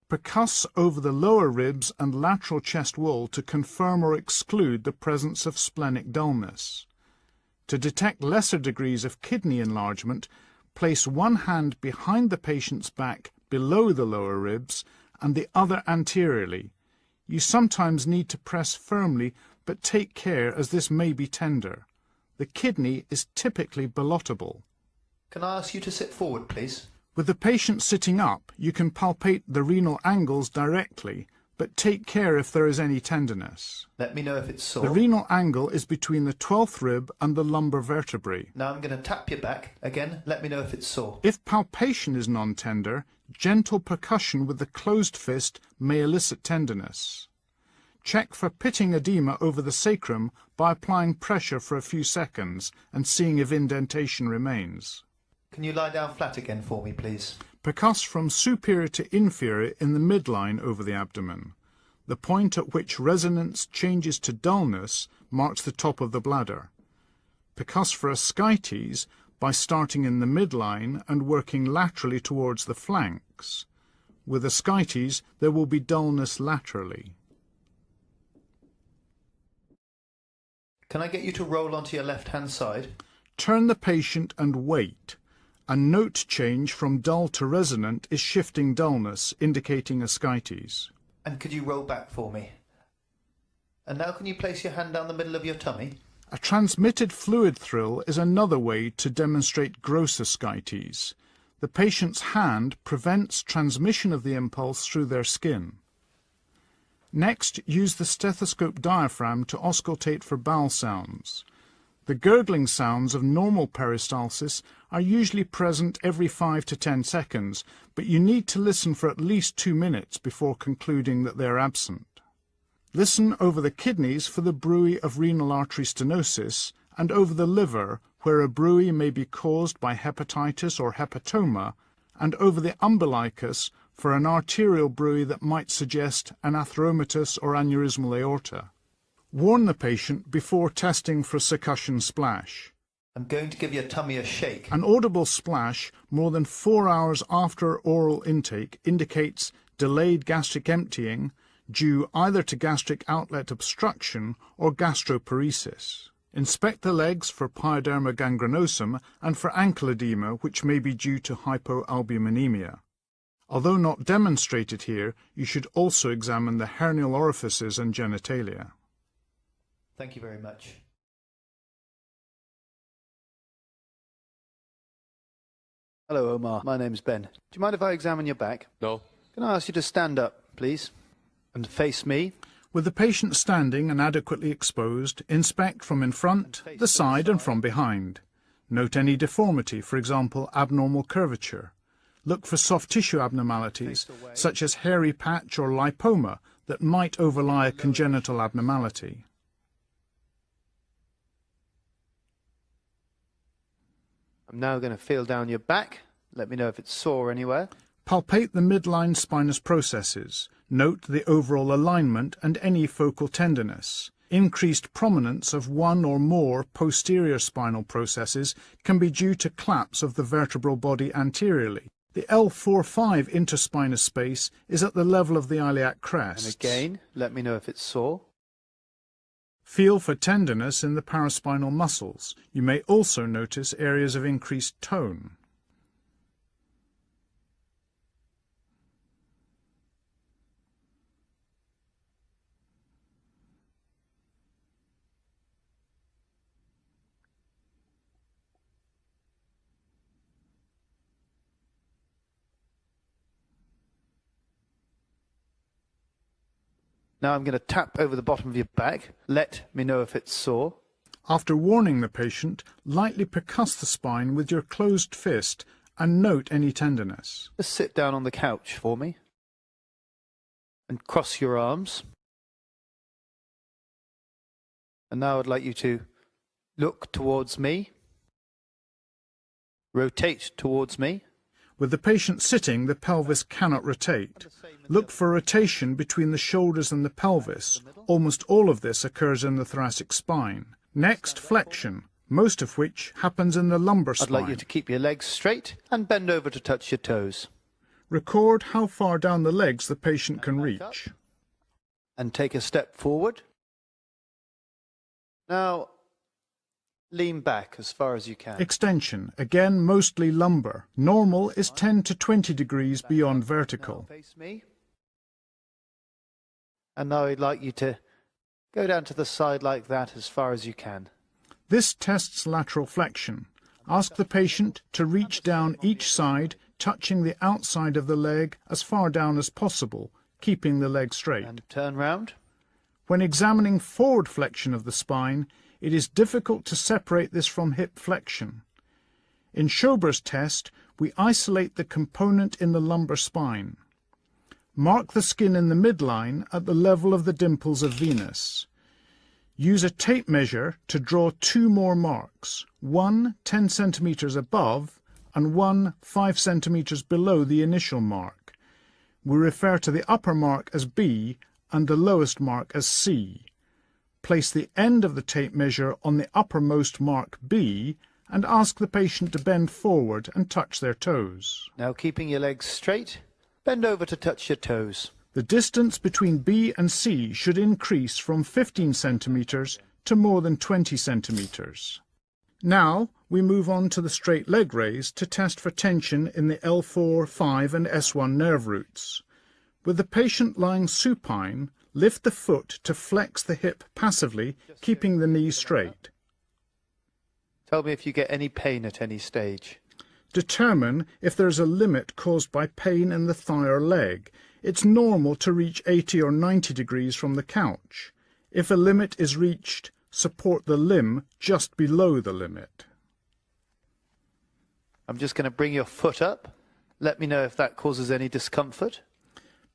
Percuss over the lower ribs and lateral chest wall to confirm or exclude the presence of splenic dullness. To detect lesser degrees of kidney enlargement, place one hand behind the patient's back below the lower ribs and the other anteriorly. You sometimes need to press firmly, but take care as this may be tender. The kidney is typically ballottable. Can I ask you to sit forward, please? With the patient sitting up, you can palpate the renal angles directly, but take care if there is any tenderness. Let me know if it's sore. The renal angle is between the 12th rib and the lumbar vertebrae. Now I'm going to tap your back. Again, let me know if it's sore. If palpation is non-tender, gentle percussion with the closed fist may elicit tenderness. Check for pitting edema over the sacrum by applying pressure for a few seconds and seeing if indentation remains. Can you lie down flat again for me, please? Percuss from superior to inferior in the midline over the abdomen. The point at which resonance changes to dullness marks the top of the bladder. Percuss for ascites by starting in the midline and working laterally towards the flanks. With ascites, there will be dullness laterally. Can I get you to roll onto your left-hand side? Turn the patient and wait. A note change from dull to resonant is shifting dullness, indicating ascites. And could you roll back for me? And now can you place your hand down the middle of your tummy? A transmitted fluid thrill is another way to demonstrate gross ascites. The patient's hand prevents transmission of the impulse through their skin. Next, use the stethoscope diaphragm to auscultate for bowel sounds. The gurgling sounds of normal peristalsis are usually present every 5 to 10 seconds, but you need to listen for at least 2 minutes before concluding that they are absent. Listen over the kidneys for the bruit of renal artery stenosis and over the liver, where a bruit may be caused by hepatitis or hepatoma, and over the umbilicus for an arterial bruit that might suggest an atheromatous or aneurysmal aorta. Warn the patient before testing for succussion splash. I'm going to give your tummy a shake. An audible splash more than 4 hours after oral intake indicates delayed gastric emptying due either to gastric outlet obstruction or gastroparesis. Inspect the legs for pyoderma gangrenosum and for ankle edema, which may be due to hypoalbuminemia. Although not demonstrated here, you should also examine the hernial orifices and genitalia. Thank you very much. Hello, Omar. My name's Ben. Do you mind if I examine your back? No. Can I ask you to stand up, please, and face me? With the patient standing and adequately exposed, inspect from in front, the side and from behind. Note any deformity, for example, abnormal curvature. Look for soft tissue abnormalities, such as hairy patch or lipoma, that might overlie a congenital abnormality. I'm now going to feel down your back. Let me know if it's sore anywhere. Palpate the midline spinous processes. Note the overall alignment and any focal tenderness. Increased prominence of one or more posterior spinal processes can be due to claps of the vertebral body anteriorly. The L4-5 interspinous space is at the level of the iliac crest. And again, let me know if it's sore. Feel for tenderness in the paraspinal muscles. You may also notice areas of increased tone. Now I'm going to tap over the bottom of your back. Let me know if it's sore. After warning the patient, lightly percuss the spine with your closed fist and note any tenderness. Just sit down on the couch for me and cross your arms. And now I'd like you to look towards me, rotate towards me. With the patient sitting, the pelvis cannot rotate. Look for rotation between the shoulders and the pelvis. Almost all of this occurs in the thoracic spine. Next, flexion, most of which happens in the lumbar spine. I'd like you to keep your legs straight and bend over to touch your toes. Record how far down the legs the patient can reach. And take a step forward. Now, lean back as far as you can. Extension, again mostly lumbar. Normal is 10 to 20 degrees beyond vertical. Now face me. And now I'd like you to go down to the side like that as far as you can. This tests lateral flexion. Ask the patient to reach down each side, touching the outside of the leg as far down as possible, keeping the leg straight. And turn round. When examining forward flexion of the spine, it is difficult to separate this from hip flexion. In Schober's test, we isolate the component in the lumbar spine. Mark the skin in the midline at the level of the dimples of Venus. Use a tape measure to draw two more marks, one 10 centimeters above and one 5 centimeters below the initial mark. We refer to the upper mark as B and the lowest mark as C. Place the end of the tape measure on the uppermost mark B and ask the patient to bend forward and touch their toes. Now keeping your legs straight, bend over to touch your toes. The distance between B and C should increase from 15 centimeters to more than 20 centimeters. Now we move on to the straight leg raise to test for tension in the L4, 5 and S1 nerve roots. With the patient lying supine, lift the foot to flex the hip passively, keeping the knee straight. Tell me if you get any pain at any stage. Determine if there is a limit caused by pain in the thigh or leg. It's normal to reach 80 or 90 degrees from the couch. If a limit is reached, support the limb just below the limit. I'm just going to bring your foot up. Let me know if that causes any discomfort.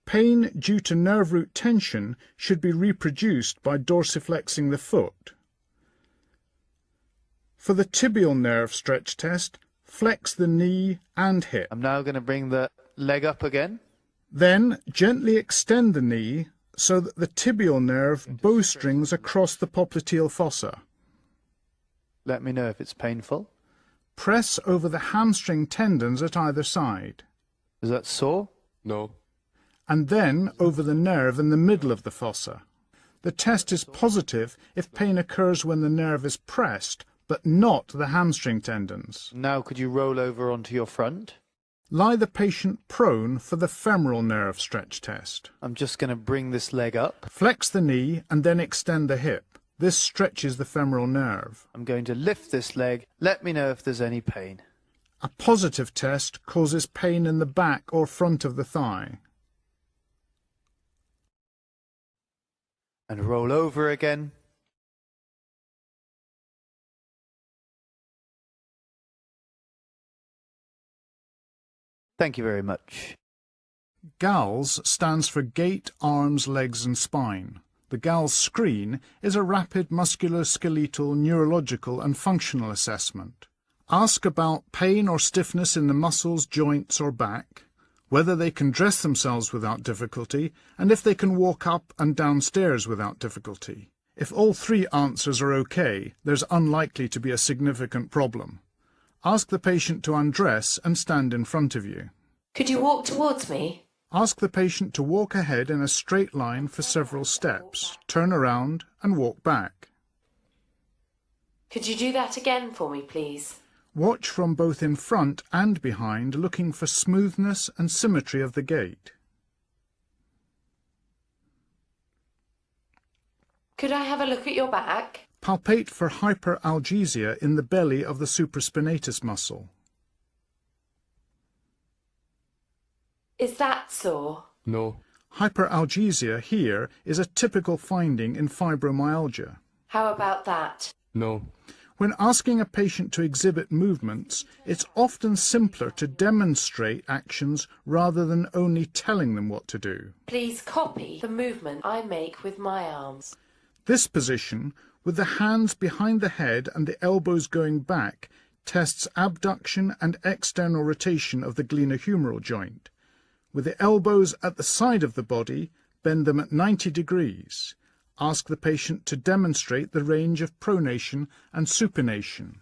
Pain due to nerve root tension should be reproduced by dorsiflexing the foot. For the tibial nerve stretch test, flex the knee and hip. I'm now going to bring the leg up again. Then gently extend the knee so that the tibial nerve bowstrings across the popliteal fossa. Let me know if it's painful. Press over the hamstring tendons at either side. Is that sore? No. And then over the nerve in the middle of the fossa. The test is positive if pain occurs when the nerve is pressed, but not the hamstring tendons. Now could you roll over onto your front? Lie the patient prone for the femoral nerve stretch test. I'm just going to bring this leg up. Flex the knee and then extend the hip. This stretches the femoral nerve. I'm going to lift this leg. Let me know if there's any pain. A positive test causes pain in the back or front of the thigh. And roll over again. Thank you very much. GALS stands for Gait, Arms, Legs and Spine. The GALS screen is a rapid musculoskeletal, neurological and functional assessment. Ask about pain or stiffness in the muscles, joints or back, whether they can dress themselves without difficulty, and if they can walk up and down stairs without difficulty. If all three answers are okay, there's unlikely to be a significant problem. Ask the patient to undress and stand in front of you. Could you walk towards me? Ask the patient to walk ahead in a straight line for several steps, turn around and walk back. Could you do that again for me, please? Watch from both in front and behind, looking for smoothness and symmetry of the gait. Could I have a look at your back? Palpate for hyperalgesia in the belly of the supraspinatus muscle. Is that sore? No. Hyperalgesia here is a typical finding in fibromyalgia. How about that? No. When asking a patient to exhibit movements, it's often simpler to demonstrate actions rather than only telling them what to do. Please copy the movement I make with my arms. This position, with the hands behind the head and the elbows going back, tests abduction and external rotation of the glenohumeral joint. With the elbows at the side of the body, bend them at 90 degrees. Ask the patient to demonstrate the range of pronation and supination.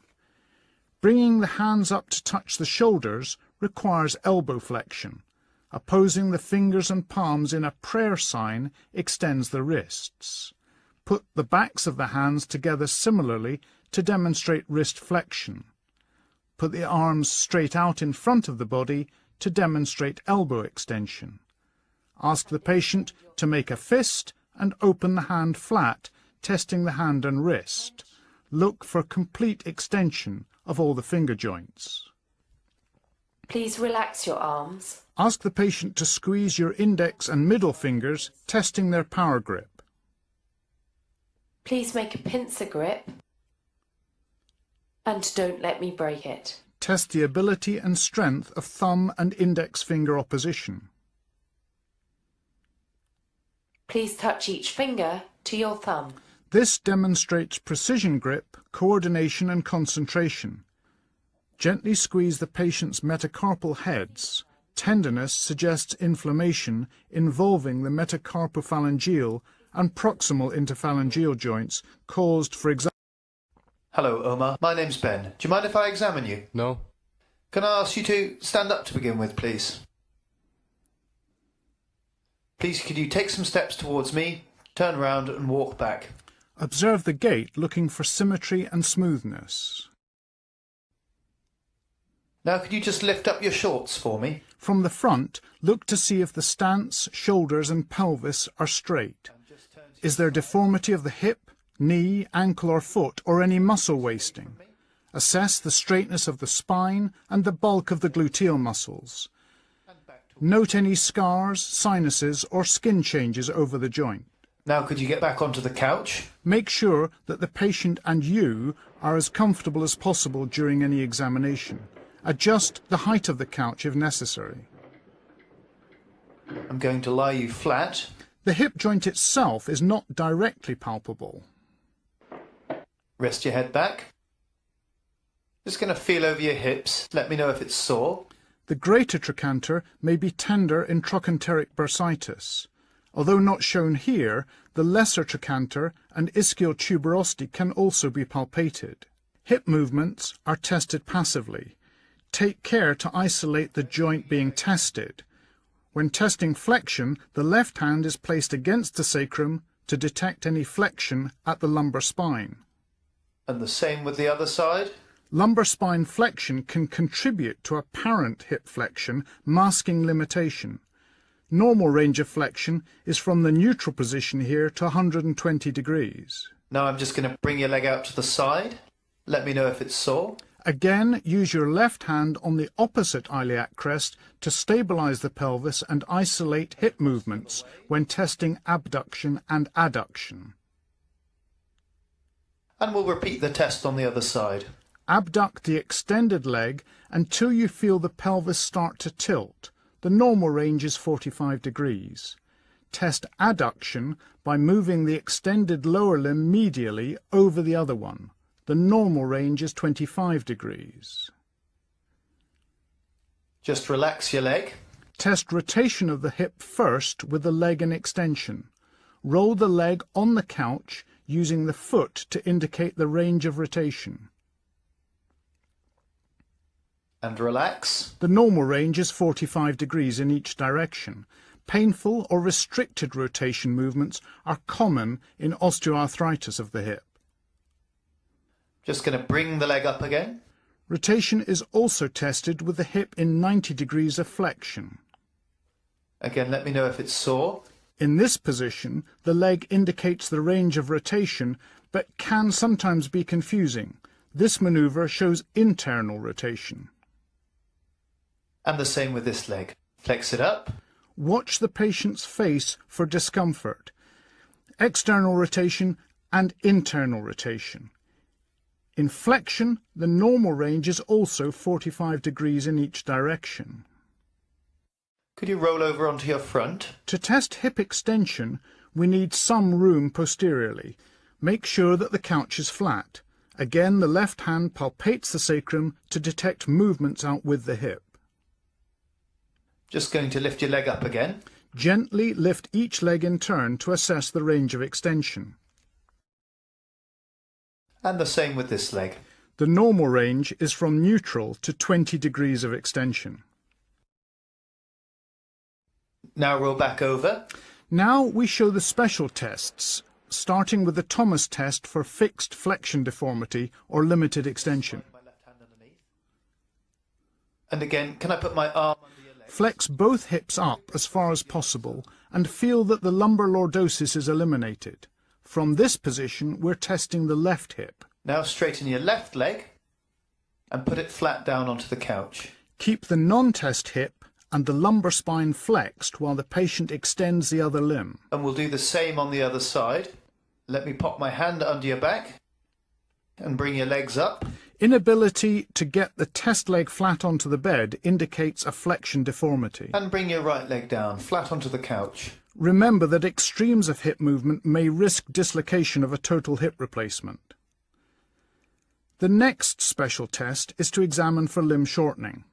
Bringing the hands up to touch the shoulders requires elbow flexion. Opposing the fingers and palms in a prayer sign extends the wrists. Put the backs of the hands together similarly to demonstrate wrist flexion. Put the arms straight out in front of the body to demonstrate elbow extension. Ask the patient to make a fist and open the hand flat, testing the hand and wrist. Look for complete extension of all the finger joints. Please relax your arms. Ask the patient to squeeze your index and middle fingers, testing their power grip. Please make a pincer grip. And don't let me break it. Test the ability and strength of thumb and index finger opposition. Please touch each finger to your thumb. This demonstrates precision grip, coordination and concentration. Gently squeeze the patient's metacarpal heads. Tenderness suggests inflammation involving the metacarpophalangeal and proximal interphalangeal joints caused, for example. Hello, Omar. My name's Ben. Do you mind if I examine you? No. Can I ask you to stand up to begin with, please? Please, could you take some steps towards me, turn around and walk back? Observe the gait, looking for symmetry and smoothness. Now, could you just lift up your shorts for me? From the front, look to see if the stance, shoulders and pelvis are straight. Is there deformity of the hip, knee, ankle or foot, or any muscle wasting? Assess the straightness of the spine and the bulk of the gluteal muscles. Note any scars, sinuses or skin changes over the joint. Now, could you get back onto the couch? Make sure that the patient and you are as comfortable as possible during any examination. Adjust the height of the couch if necessary. I'm going to lie you flat. The hip joint itself is not directly palpable. Rest your head back. Just going to feel over your hips. Let me know if it's sore. The greater trochanter may be tender in trochanteric bursitis. Although not shown here, the lesser trochanter and ischial tuberosity can also be palpated. Hip movements are tested passively. Take care to isolate the joint being tested. When testing flexion, the left hand is placed against the sacrum to detect any flexion at the lumbar spine. And the same with the other side? Lumbar spine flexion can contribute to apparent hip flexion, masking limitation. Normal range of flexion is from the neutral position here to 120 degrees. Now I'm just going to bring your leg out to the side. Let me know if it's sore. Again, use your left hand on the opposite iliac crest to stabilize the pelvis and isolate hip movements when testing abduction and adduction. And we'll repeat the test on the other side. Abduct the extended leg until you feel the pelvis start to tilt. The normal range is 45 degrees. Test adduction by moving the extended lower limb medially over the other one. The normal range is 25 degrees. Just relax your leg. Test rotation of the hip first with the leg in extension. Roll the leg on the couch using the foot to indicate the range of rotation. And relax. The normal range is 45 degrees in each direction. Painful or restricted rotation movements are common in osteoarthritis of the hip. Just going to bring the leg up again. Rotation is also tested with the hip in 90 degrees of flexion. Again, let me know if it's sore. In this position, the leg indicates the range of rotation, but can sometimes be confusing. This maneuver shows internal rotation. And the same with this leg. Flex it up. Watch the patient's face for discomfort, external rotation and internal rotation. In flexion, the normal range is also 45 degrees in each direction. Could you roll over onto your front? To test hip extension, we need some room posteriorly. Make sure that the couch is flat. Again, the left hand palpates the sacrum to detect movements out with the hip. Just going to lift your leg up again. Gently lift each leg in turn to assess the range of extension. And the same with this leg. The normal range is from neutral to 20 degrees of extension. Now roll back over. Now we show the special tests, starting with the Thomas test for fixed flexion deformity or limited extension. My left hand underneath. And again, can I put my arm under your leg? Flex both hips up as far as possible and feel that the lumbar lordosis is eliminated. From this position, we're testing the left hip. Now straighten your left leg and put it flat down onto the couch. Keep the non-test hip and the lumbar spine flexed while the patient extends the other limb. And we'll do the same on the other side. Let me pop my hand under your back and bring your legs up. Inability to get the test leg flat onto the bed indicates a flexion deformity. And bring your right leg down, flat onto the couch. Remember that extremes of hip movement may risk dislocation of a total hip replacement. The next special test is to examine for limb shortening.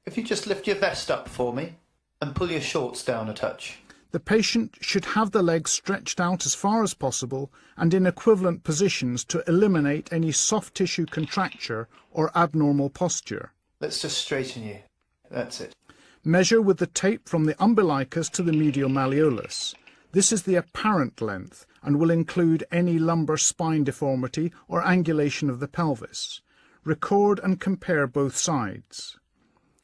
If you just lift your vest up for me and pull your shorts down a touch. The patient should have the legs stretched out as far as possible and in equivalent positions to eliminate any soft tissue contracture or abnormal posture. Let's just straighten you. That's it. Measure with the tape from the umbilicus to the medial malleolus. This is the apparent length and will include any lumbar spine deformity or angulation of the pelvis. Record and compare both sides.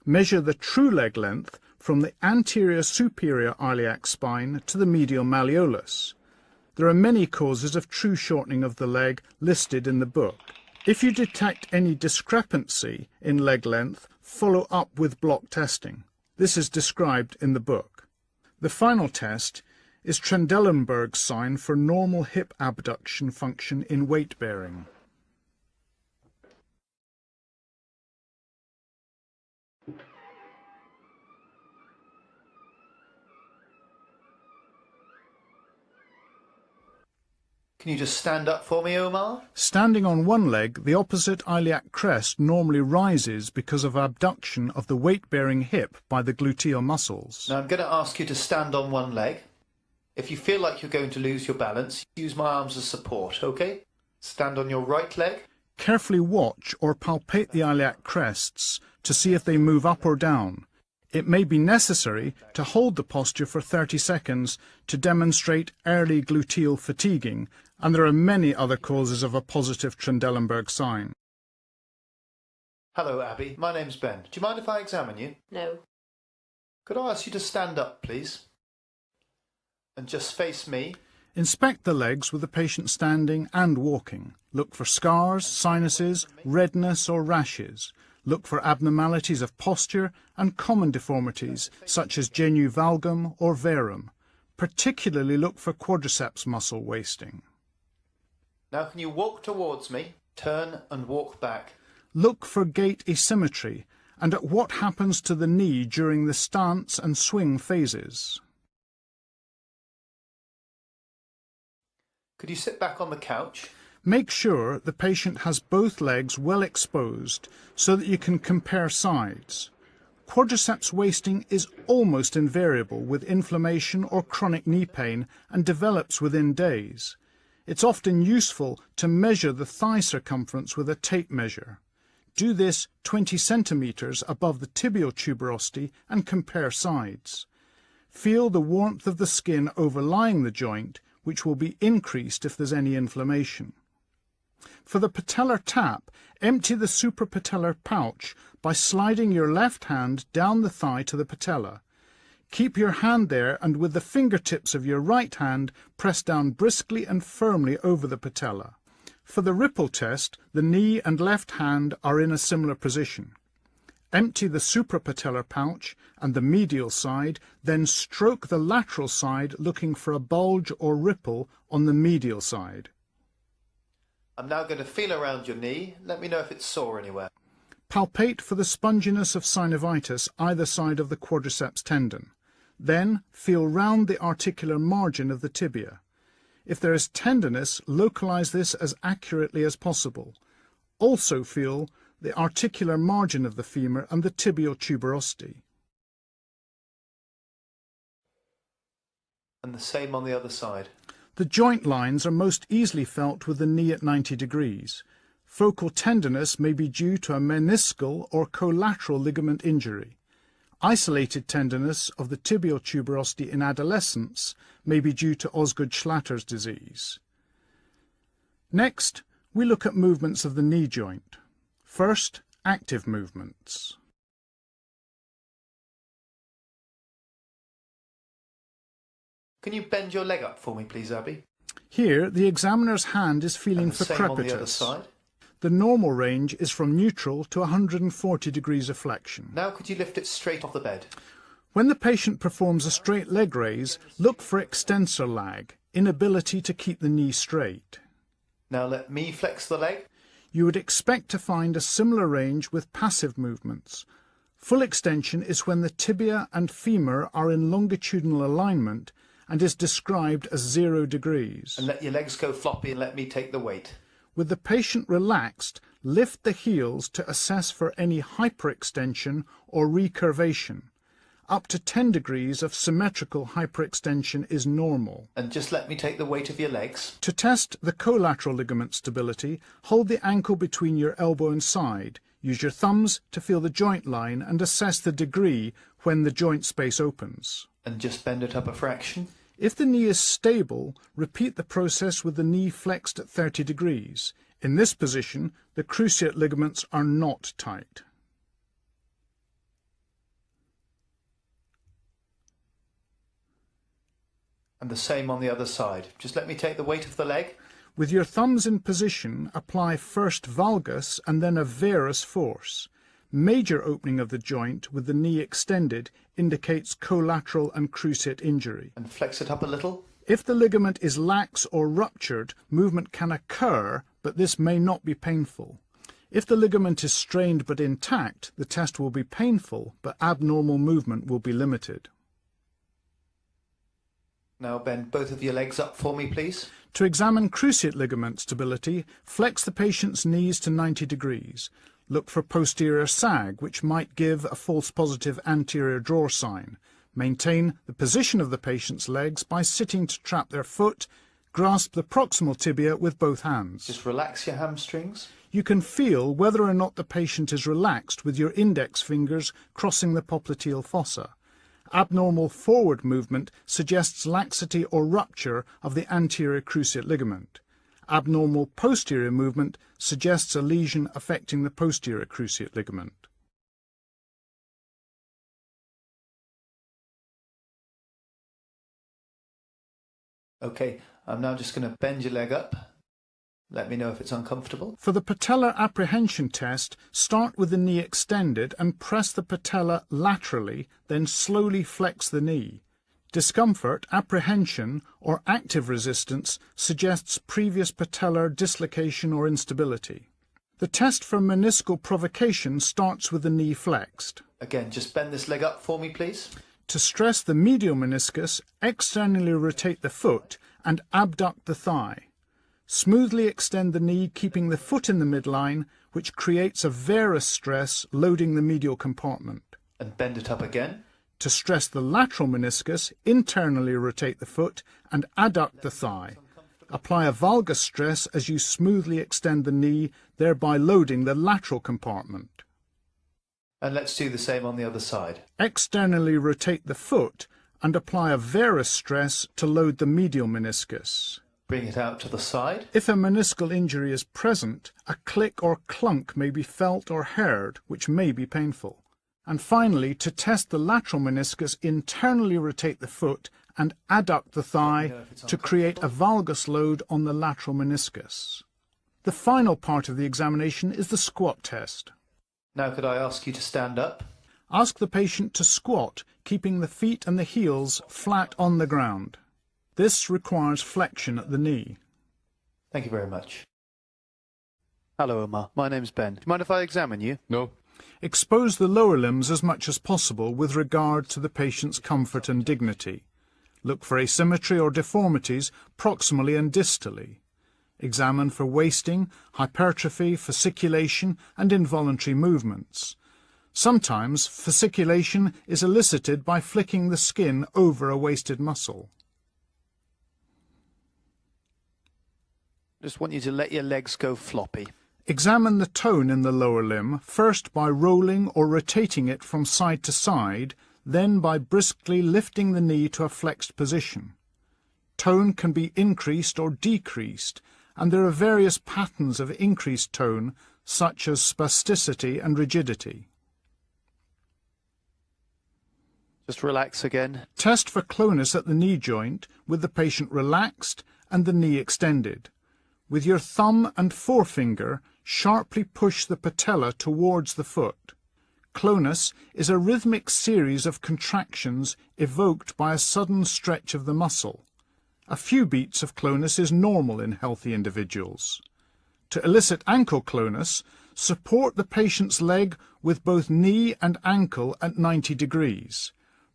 Measure the true leg length from the anterior superior iliac spine to the medial malleolus. There are many causes of true shortening of the leg listed in the book. If you detect any discrepancy in leg length, follow up with block testing. This is described in the book. The final test is Trendelenburg's sign for normal hip abduction function in weight bearing. Can you just stand up for me, Omar? Standing on one leg, the opposite iliac crest normally rises because of abduction of the weight-bearing hip by the gluteal muscles. Now I'm going to ask you to stand on one leg. If you feel like you're going to lose your balance, use my arms as support, okay? Stand on your right leg. Carefully watch or palpate the iliac crests to see if they move up or down. It may be necessary to hold the posture for 30 seconds to demonstrate early gluteal fatiguing, and there are many other causes of a positive Trendelenburg sign. Hello, Abby. My name's Ben. Do you mind if I examine you? No. Could I ask you to stand up, please? And just face me. Inspect the legs with the patient standing and walking. Look for scars, sinuses, redness or rashes. Look for abnormalities of posture and common deformities such as genu valgum or verum. Particularly look for quadriceps muscle wasting. Now can you walk towards me, turn and walk back? Look for gait asymmetry and at what happens to the knee during the stance and swing phases. Could you sit back on the couch? Make sure the patient has both legs well exposed so that you can compare sides. Quadriceps wasting is almost invariable with inflammation or chronic knee pain and develops within days. It's often useful to measure the thigh circumference with a tape measure. Do this 20 centimeters above the tibial tuberosity and compare sides. Feel the warmth of the skin overlying the joint, which will be increased if there's any inflammation. For the patellar tap, empty the suprapatellar pouch by sliding your left hand down the thigh to the patella. Keep your hand there and with the fingertips of your right hand, press down briskly and firmly over the patella. For the ripple test, the knee and left hand are in a similar position. Empty the suprapatellar pouch and the medial side, then stroke the lateral side looking for a bulge or ripple on the medial side. I'm now going to feel around your knee. Let me know if it's sore anywhere. Palpate for the sponginess of synovitis either side of the quadriceps tendon. Then feel round the articular margin of the tibia. If there is tenderness, localize this as accurately as possible. Also feel the articular margin of the femur and the tibial tuberosity. And the same on the other side. The joint lines are most easily felt with the knee at 90 degrees. Focal tenderness may be due to a meniscal or collateral ligament injury. Isolated tenderness of the tibial tuberosity in adolescence may be due to Osgood-Schlatter's disease. Next, we look at movements of the knee joint. First, active movements. Can you bend your leg up for me, please, Abby? Here, the examiner's hand is feeling And the for same on the other crepitus. side. The normal range is from neutral to 140 degrees of flexion. Now could you lift it straight off the bed? When the patient performs a straight leg raise, look for extensor lag, inability to keep the knee straight. Now let me flex the leg. You would expect to find a similar range with passive movements. Full extension is when the tibia and femur are in longitudinal alignment and is described as 0 degrees. And let your legs go floppy and let me take the weight. With the patient relaxed, lift the heels to assess for any hyperextension or recurvation. Up to 10 degrees of symmetrical hyperextension is normal. And just let me take the weight of your legs. To test the collateral ligament stability, hold the ankle between your elbow and side. Use your thumbs to feel the joint line and assess the degree when the joint space opens. And just bend it up a fraction. If the knee is stable, repeat the process with the knee flexed at 30 degrees. In this position, the cruciate ligaments are not tight. And the same on the other side. Just let me take the weight of the leg. With your thumbs in position, apply first valgus and then a varus force. Major opening of the joint with the knee extended indicates collateral and cruciate injury. And flex it up a little. If the ligament is lax or ruptured, movement can occur, but this may not be painful. If the ligament is strained but intact, the test will be painful, but abnormal movement will be limited. Now bend both of your legs up for me, please. To examine cruciate ligament stability, flex the patient's knees to 90 degrees. Look for posterior sag, which might give a false positive anterior drawer sign. Maintain the position of the patient's legs by sitting to trap their foot. Grasp the proximal tibia with both hands. Just relax your hamstrings. You can feel whether or not the patient is relaxed with your index fingers crossing the popliteal fossa. Abnormal forward movement suggests laxity or rupture of the anterior cruciate ligament. Abnormal posterior movement suggests a lesion affecting the posterior cruciate ligament. Okay, I'm now just going to bend your leg up. Let me know if it's uncomfortable. For the patellar apprehension test, start with the knee extended and press the patella laterally, then slowly flex the knee. Discomfort, apprehension, or active resistance suggests previous patellar dislocation or instability. The test for meniscal provocation starts with the knee flexed. Again, just bend this leg up for me, please. To stress the medial meniscus, externally rotate the foot and abduct the thigh. Smoothly extend the knee, keeping the foot in the midline, which creates a varus stress loading the medial compartment. And bend it up again. To stress the lateral meniscus, internally rotate the foot and adduct the thigh. Apply a valgus stress as you smoothly extend the knee, thereby loading the lateral compartment. And let's do the same on the other side. Externally rotate the foot and apply a varus stress to load the medial meniscus. Bring it out to the side. If a meniscal injury is present, a click or clunk may be felt or heard, which may be painful. And finally, to test the lateral meniscus, internally rotate the foot and adduct the thigh to create a valgus load on the lateral meniscus. The final part of the examination is the squat test. Now could I ask you to stand up? Ask the patient to squat, keeping the feet and the heels flat on the ground. This requires flexion at the knee. Thank you very much. Hello, Omar. My name's Ben. Do you mind if I examine you? No. Expose the lower limbs as much as possible with regard to the patient's comfort and dignity. Look for asymmetry or deformities proximally and distally. Examine for wasting, hypertrophy, fasciculation, and involuntary movements. Sometimes fasciculation is elicited by flicking the skin over a wasted muscle. Just want you to let your legs go floppy. Examine the tone in the lower limb, first by rolling or rotating it from side to side, then by briskly lifting the knee to a flexed position. Tone can be increased or decreased, and there are various patterns of increased tone, such as spasticity and rigidity. Just relax again. Test for clonus at the knee joint with the patient relaxed and the knee extended. With your thumb and forefinger, sharply push the patella towards the foot. Clonus is a rhythmic series of contractions evoked by a sudden stretch of the muscle. A few beats of clonus is normal in healthy individuals. To elicit ankle clonus, support the patient's leg with both knee and ankle at 90 degrees.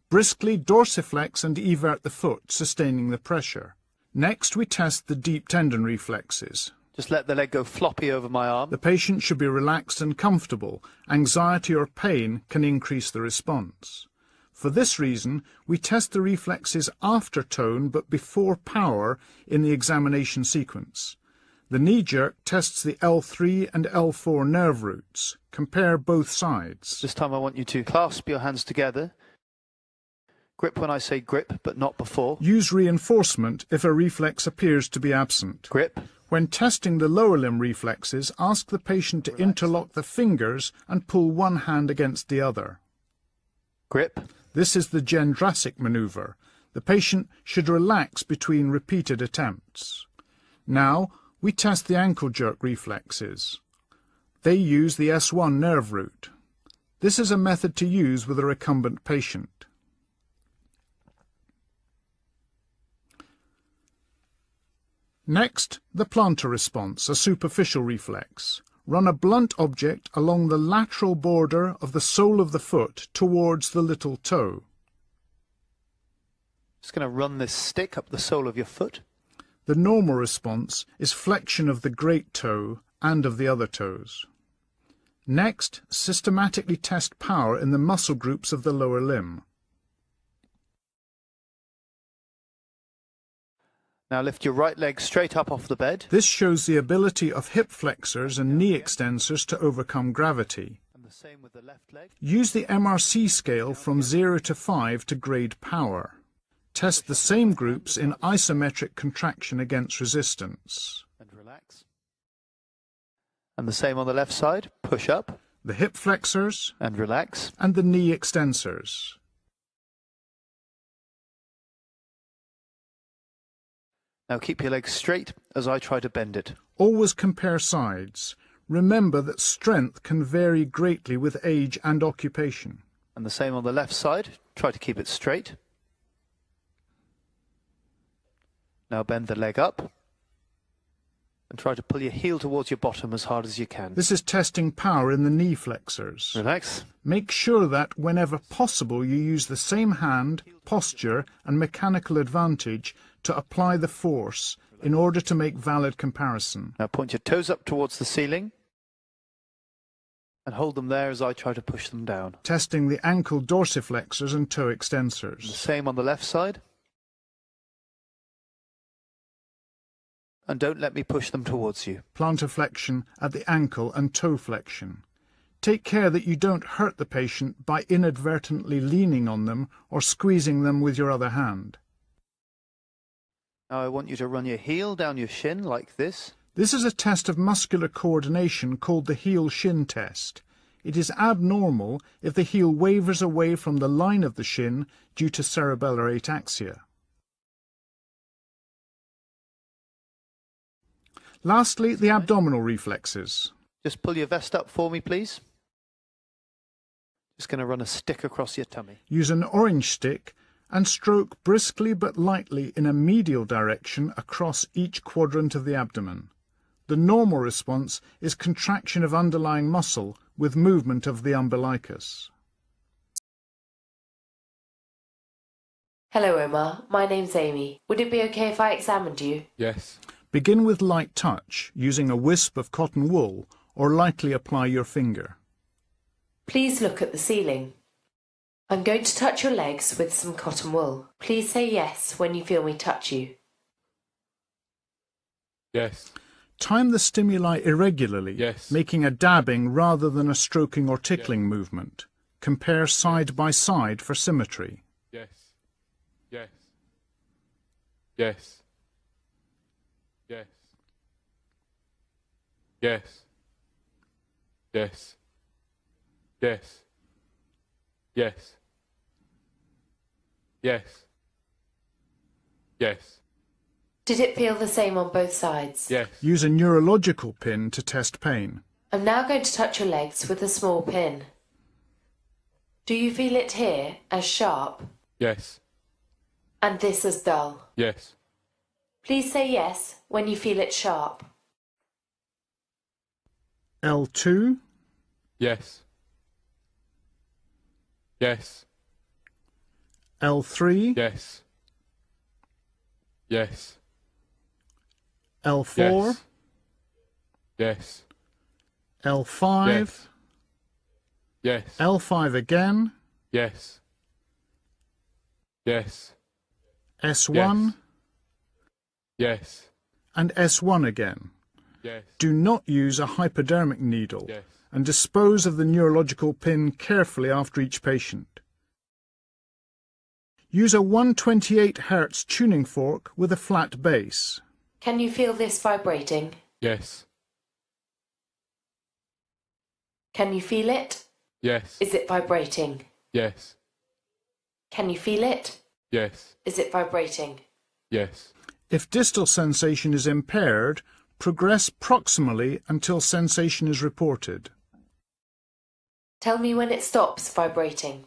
Briskly dorsiflex and evert the foot, sustaining the pressure. Next, we test the deep tendon reflexes. Just let the leg go floppy over my arm. The patient should be relaxed and comfortable. Anxiety or pain can increase the response. For this reason, we test the reflexes after tone but before power in the examination sequence. The knee jerk tests the L3 and L4 nerve roots. Compare both sides. This time I want you to clasp your hands together. Grip when I say grip, but not before. Use reinforcement if a reflex appears to be absent. Grip. When testing the lower limb reflexes, ask the patient to interlock the fingers and pull one hand against the other. Grip. This is the Gendrasic maneuver. The patient should relax between repeated attempts. Now, we test the ankle jerk reflexes. They use the S1 nerve root. This is a method to use with a recumbent patient. Next, the plantar response, a superficial reflex. Run a blunt object along the lateral border of the sole of the foot towards the little toe. Just going to run this stick up the sole of your foot. The normal response is flexion of the great toe and of the other toes. Next, systematically test power in the muscle groups of the lower limb. Now lift your right leg straight up off the bed. This shows the ability of hip flexors and knee extensors to overcome gravity. And the same with the left leg. Use the MRC scale from 0 to 5 to grade power. Test the same groups in isometric contraction against resistance. And relax. And the same on the left side. Push up. The hip flexors and relax. And the knee extensors. Now keep your legs straight as I try to bend it. Always compare sides. Remember that strength can vary greatly with age and occupation. And the same on the left side. Try to keep it straight. Now bend the leg up. And try to pull your heel towards your bottom as hard as you can. This is testing power in the knee flexors. Relax. Make sure that, whenever possible, you use the same hand, posture, and mechanical advantage to apply the force in order to make valid comparison. Now point your toes up towards the ceiling and hold them there as I try to push them down. Testing the ankle dorsiflexors and toe extensors. And the same on the left side. And don't let me push them towards you. Plantar flexion at the ankle and toe flexion. Take care that you don't hurt the patient by inadvertently leaning on them or squeezing them with your other hand. Now I want you to run your heel down your shin like this. This is a test of muscular coordination called the heel-shin test. It is abnormal if the heel wavers away from the line of the shin due to cerebellar ataxia. Lastly, the abdominal reflexes. Just pull your vest up for me, please. just going to run a stick across your tummy. Use an orange stick and stroke briskly but lightly in a medial direction across each quadrant of the abdomen. The normal response is contraction of underlying muscle with movement of the umbilicus. Hello, Omar. My name's Amy. Would it be okay if I examined you? Yes. Begin with light touch, using a wisp of cotton wool, or lightly apply your finger. Please look at the ceiling. I'm going to touch your legs with some cotton wool. Please say yes when you feel me touch you. Yes. Time the stimuli irregularly, Yes. making a dabbing rather than a stroking or tickling movement. Compare side by side for symmetry. Yes. Yes. Yes. Yes. Yes. Yes. Yes. Yes. Yes. Yes. Did it feel the same on both sides? Yes. Use a neurological pin to test pain. I'm now going to touch your legs with a small pin. Do you feel it here as sharp Yes. and this as dull? Yes. Please say yes when you feel it sharp. L2, Yes. Yes. L3, Yes. Yes. L4, Yes. L5, Yes. Yes. L5 again, Yes. Yes. S1, Yes. and S1 again. Yes. Do not use a hypodermic needle Yes. and dispose of the neurological pin carefully after each patient. Use a 128 Hz tuning fork with a flat base. Can you feel this vibrating? Yes. Can you feel it? Yes. Is it vibrating? Yes. Can you feel it? Yes. Is it vibrating? Yes. If distal sensation is impaired, progress proximally until sensation is reported. Tell me when it stops vibrating.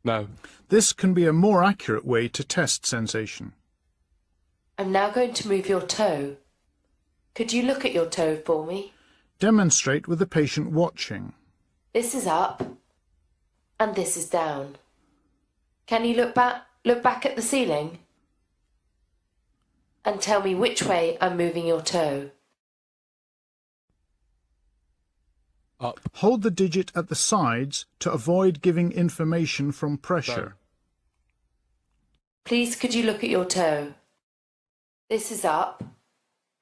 No. This can be a more accurate way to test sensation. I'm now going to move your toe. Could you look at your toe for me? Demonstrate with the patient watching. This is up and this is down. Can you look back at the ceiling? And tell me which way I'm moving your toe. Up. Hold the digit at the sides to avoid giving information from pressure. Please could you look at your toe? This is up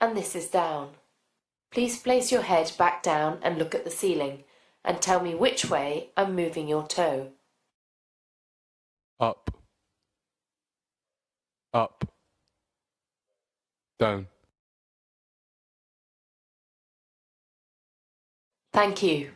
and this is down. Please place your head back down and look at the ceiling and tell me which way I'm moving your toe. Up. Up. Down. Thank you.